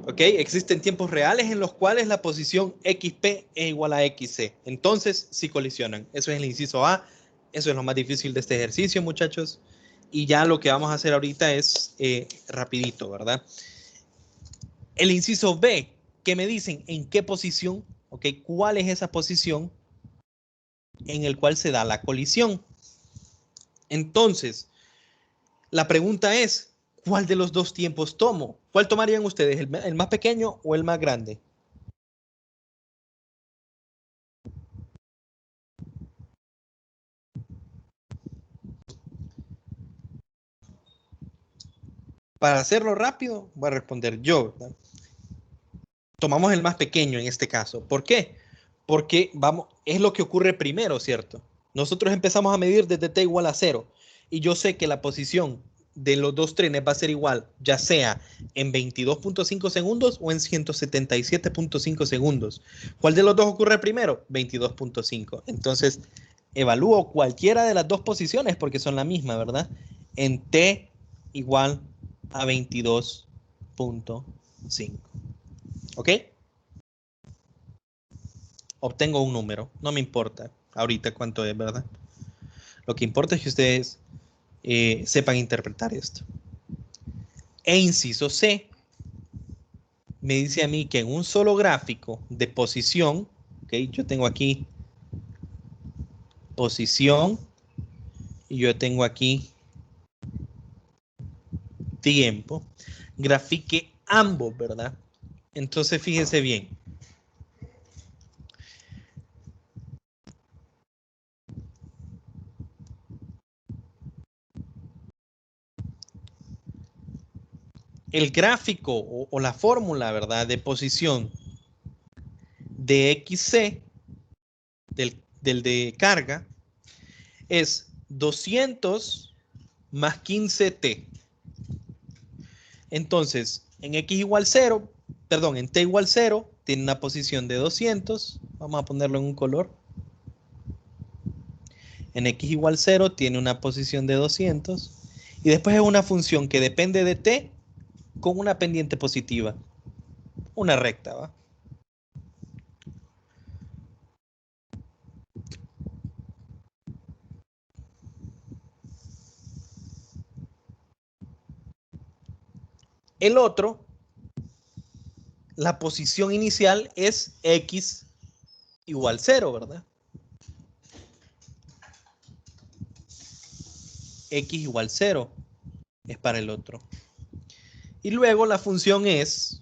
¿ok? Existen tiempos reales en los cuales la posición XP es igual a XC. Entonces, sí colisionan. Eso es el inciso A. Eso es lo más difícil de este ejercicio, muchachos. Y ya lo que vamos a hacer ahorita es rapidito, ¿verdad? El inciso B, que me dicen en qué posición, ¿ok? ¿Cuál es esa posición en el cual se da la colisión? Entonces, la pregunta es, ¿cuál de los dos tiempos tomo? ¿Cuál tomarían ustedes, el más pequeño o el más grande? Para hacerlo rápido, voy a responder yo, ¿verdad? Tomamos el más pequeño en este caso. ¿Por qué? Porque vamos, es lo que ocurre primero, ¿cierto? Nosotros empezamos a medir desde t igual a 0 y yo sé que la posición de los dos trenes va a ser igual, ya sea en 22.5 segundos o en 177.5 segundos. ¿Cuál de los dos ocurre primero? 22.5. Entonces, evalúo cualquiera de las dos posiciones porque son la misma, ¿verdad? En t igual a 22.5. ¿Ok? Obtengo un número. No me importa ahorita cuánto es, ¿verdad? Lo que importa es que ustedes sepan interpretar esto. E inciso C me dice a mí que en un solo gráfico de posición, ¿ok? Yo tengo aquí posición y yo tengo aquí tiempo, grafique ambos, ¿verdad? Entonces fíjense bien. El gráfico o la fórmula, ¿verdad? De posición de XC, del de carga, es 200 más 15t. Entonces, en x igual 0, perdón, en t igual 0, tiene una posición de 200. Vamos a ponerlo en un color. En x igual 0 tiene una posición de 200. Y después es una función que depende de t con una pendiente positiva. Una recta, ¿va? El otro, la posición inicial es x igual 0, ¿verdad? X igual 0 es para el otro. Y luego la función es,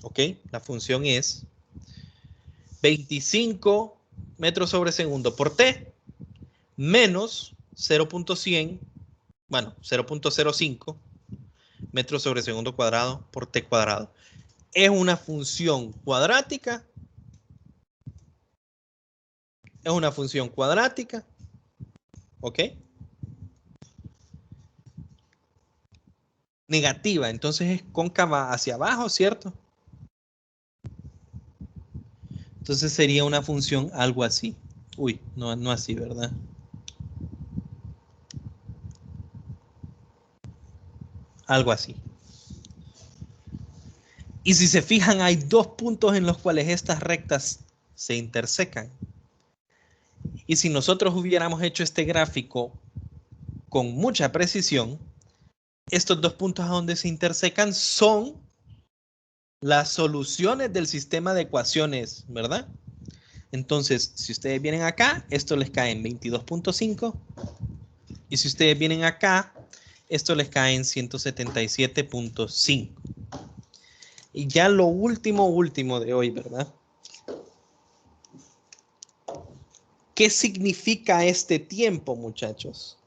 ¿ok? La función es 25 metros sobre segundo por t menos 0.100, bueno, 0.05 metros sobre segundo cuadrado por t cuadrado. Es una función cuadrática. Es una función cuadrática. ¿Ok? Negativa, entonces es cóncava hacia abajo, ¿cierto? Entonces sería una función algo así. Uy, no así, ¿verdad? Algo así. Y si se fijan, hay dos puntos en los cuales estas rectas se intersecan. Y si nosotros hubiéramos hecho este gráfico con mucha precisión, estos dos puntos a donde se intersecan son las soluciones del sistema de ecuaciones, ¿verdad? Entonces, si ustedes vienen acá, esto les cae en 22.5. Y si ustedes vienen acá, esto les cae en 177.5. Y ya lo último de hoy, ¿verdad? ¿Qué significa este tiempo, muchachos?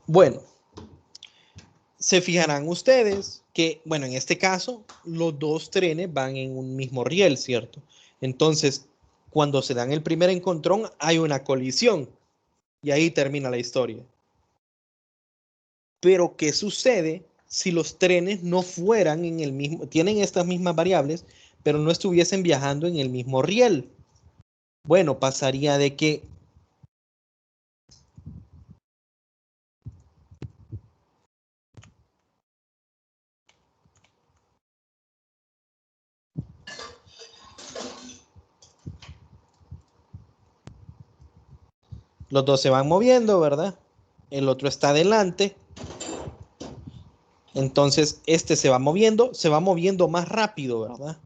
Bueno, se fijarán ustedes que, bueno, en este caso, los dos trenes van en un mismo riel, ¿cierto? Entonces, cuando se dan el primer encontrón, hay una colisión y ahí termina la historia. Pero, ¿qué sucede si los trenes no fueran en el mismo, tienen estas mismas variables, pero no estuviesen viajando en el mismo riel? Bueno, pasaría de que los dos se van moviendo, ¿verdad? El otro está adelante. Entonces, este se va moviendo más rápido, ¿verdad?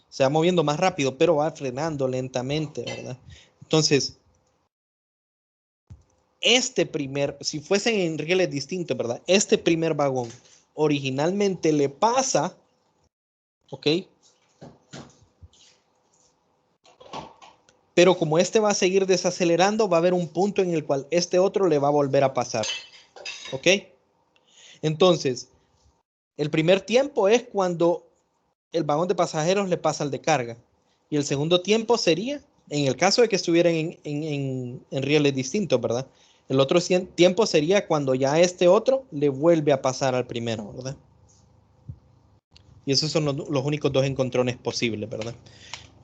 Se va moviendo más rápido, pero va frenando lentamente, ¿verdad? Entonces, si fuesen en rieles distintos, ¿verdad? Este primer vagón originalmente le pasa, ¿ok? Pero como este va a seguir desacelerando, va a haber un punto en el cual este otro le va a volver a pasar, ¿ok? Entonces, el primer tiempo es cuando el vagón de pasajeros le pasa al de carga. Y el segundo tiempo sería, en el caso de que estuvieran en rieles distintos, ¿verdad? El otro tiempo sería cuando ya este otro le vuelve a pasar al primero, ¿verdad? Y esos son los únicos dos encontrones posibles, ¿verdad?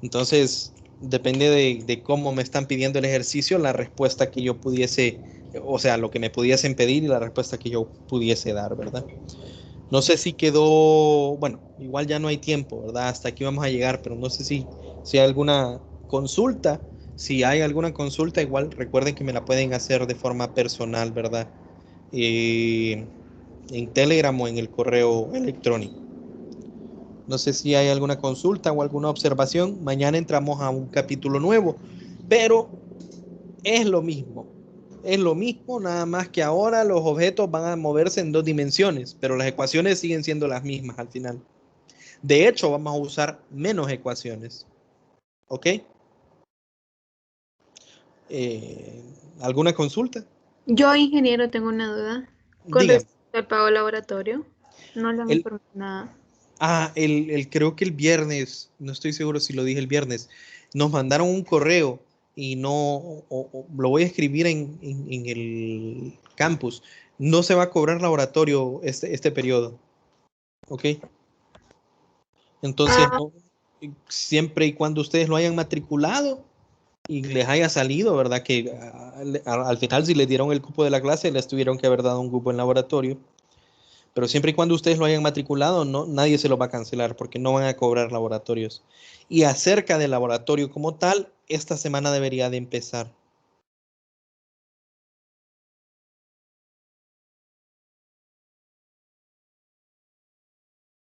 Entonces, depende de cómo me están pidiendo el ejercicio, la respuesta que yo pudiese, o sea, lo que me pudiesen pedir y la respuesta que yo pudiese dar, ¿verdad? No sé si quedó, bueno, igual ya no hay tiempo, ¿verdad? Hasta aquí vamos a llegar, pero no sé si hay alguna consulta. Si hay alguna consulta, igual recuerden que me la pueden hacer de forma personal, ¿verdad? En Telegram o en el correo electrónico. No sé si hay alguna consulta o alguna observación. Mañana entramos a un capítulo nuevo, pero es lo mismo. Es lo mismo, nada más que ahora los objetos van a moverse en dos dimensiones, pero las ecuaciones siguen siendo las mismas al final. De hecho, vamos a usar menos ecuaciones. ¿Ok? ¿Alguna consulta? Yo, ingeniero, tengo una duda. Con Dígame. respecto al pago laboratorio, no le han El, informado nada. creo que el viernes, no estoy seguro si lo dije el viernes, nos mandaron un correo y no, lo voy a escribir en el campus. No se va a cobrar laboratorio este periodo. ¿Ok? Entonces, Ah, siempre y cuando ustedes lo hayan matriculado y les haya salido, ¿verdad? Que al final si les dieron el cupo de la clase, les tuvieron que haber dado un cupo en laboratorio. Pero siempre y cuando ustedes lo hayan matriculado, no, nadie se lo va a cancelar porque no van a cobrar laboratorios. Y acerca del laboratorio como tal, esta semana debería de empezar.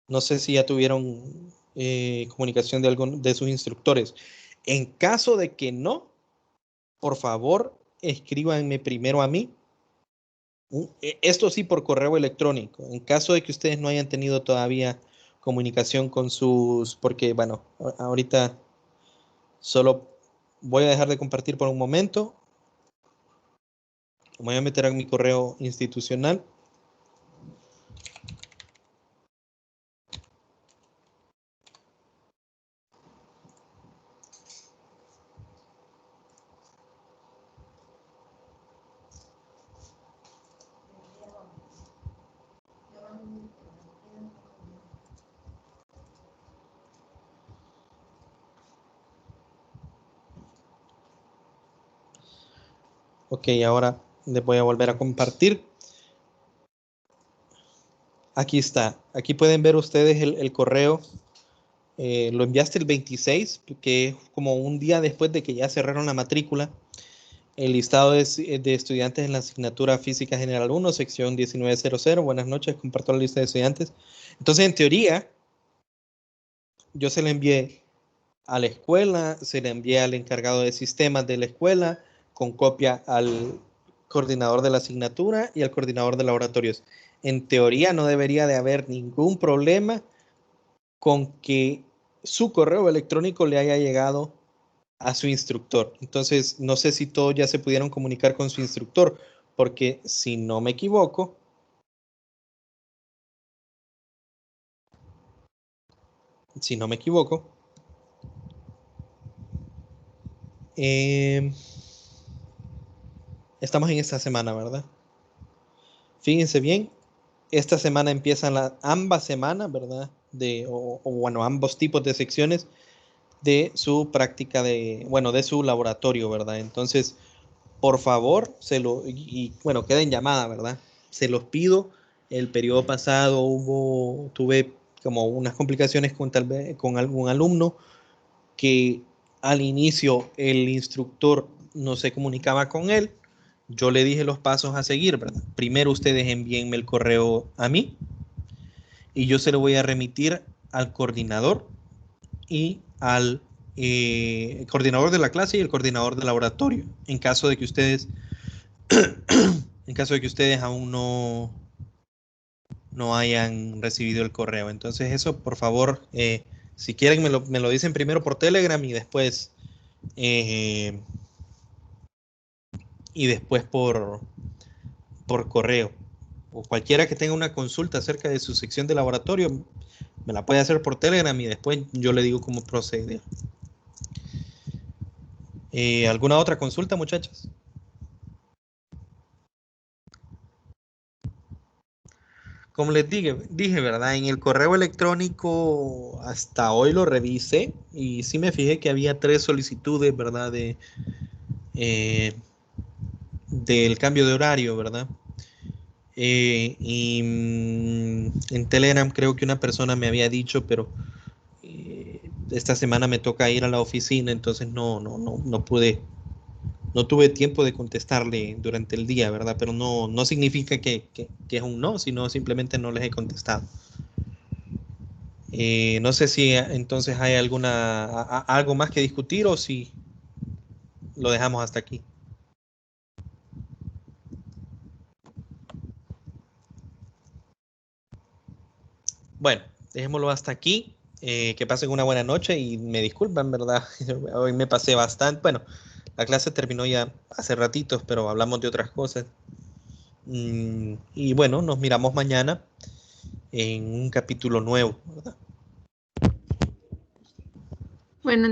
No sé si ya tuvieron comunicación de algún de sus instructores. En caso de que no, por favor, escríbanme primero a mí. Esto sí por correo electrónico. En caso de que ustedes no hayan tenido todavía comunicación con sus, porque bueno, ahorita solo voy a dejar de compartir por un momento. Me voy a meter a mi correo institucional. Ok, ahora les voy a volver a compartir. Aquí está. Aquí pueden ver ustedes el correo. Lo enviaste el 26, que es como un día después de que ya cerraron la matrícula. El listado de estudiantes en la asignatura Física General 1, sección 1900. Buenas noches, comparto la lista de estudiantes. Entonces, en teoría, yo se la envié a la escuela, se la envié al encargado de sistemas de la escuela, con copia al coordinador de la asignatura y al coordinador de laboratorios. En teoría no debería de haber ningún problema con que su correo electrónico le haya llegado a su instructor. Entonces, no sé si todos ya se pudieron comunicar con su instructor, porque si no me equivoco, estamos en esta semana, ¿verdad? Fíjense bien, esta semana empiezan ambas semanas, ¿verdad? Bueno, ambos tipos de secciones de su práctica de su laboratorio, ¿verdad? Entonces, por favor, bueno, queda en llamada, ¿verdad? Se los pido. El periodo pasado tuve como unas complicaciones con algún alumno que al inicio el instructor no se comunicaba con él. Yo le dije los pasos a seguir, ¿verdad? Primero ustedes envíenme el correo a mí y yo se lo voy a remitir al coordinador y al coordinador de la clase y el coordinador del laboratorio. En caso de que ustedes aún no hayan recibido el correo. Entonces eso, por favor, si quieren me lo dicen primero por Telegram y después por correo. O cualquiera que tenga una consulta acerca de su sección de laboratorio, me la puede hacer por Telegram y después yo le digo cómo proceder. ¿Alguna otra consulta, muchachos? Como les dije, ¿verdad? En el correo electrónico hasta hoy lo revisé y sí me fijé que había 3 solicitudes, ¿verdad? Del cambio de horario, ¿verdad? En Telegram creo que una persona me había dicho, pero esta semana me toca ir a la oficina, entonces no pude, no tuve tiempo de contestarle durante el día, ¿verdad? Pero no significa que es un no, sino simplemente no les he contestado. No sé si entonces hay algo más que discutir o si lo dejamos hasta aquí. Bueno, dejémoslo hasta aquí. Que pasen una buena noche y me disculpan, ¿verdad? Hoy me pasé bastante. Bueno, la clase terminó ya hace ratitos, pero hablamos de otras cosas. Y bueno, nos miramos mañana en un capítulo nuevo, ¿verdad? Bueno,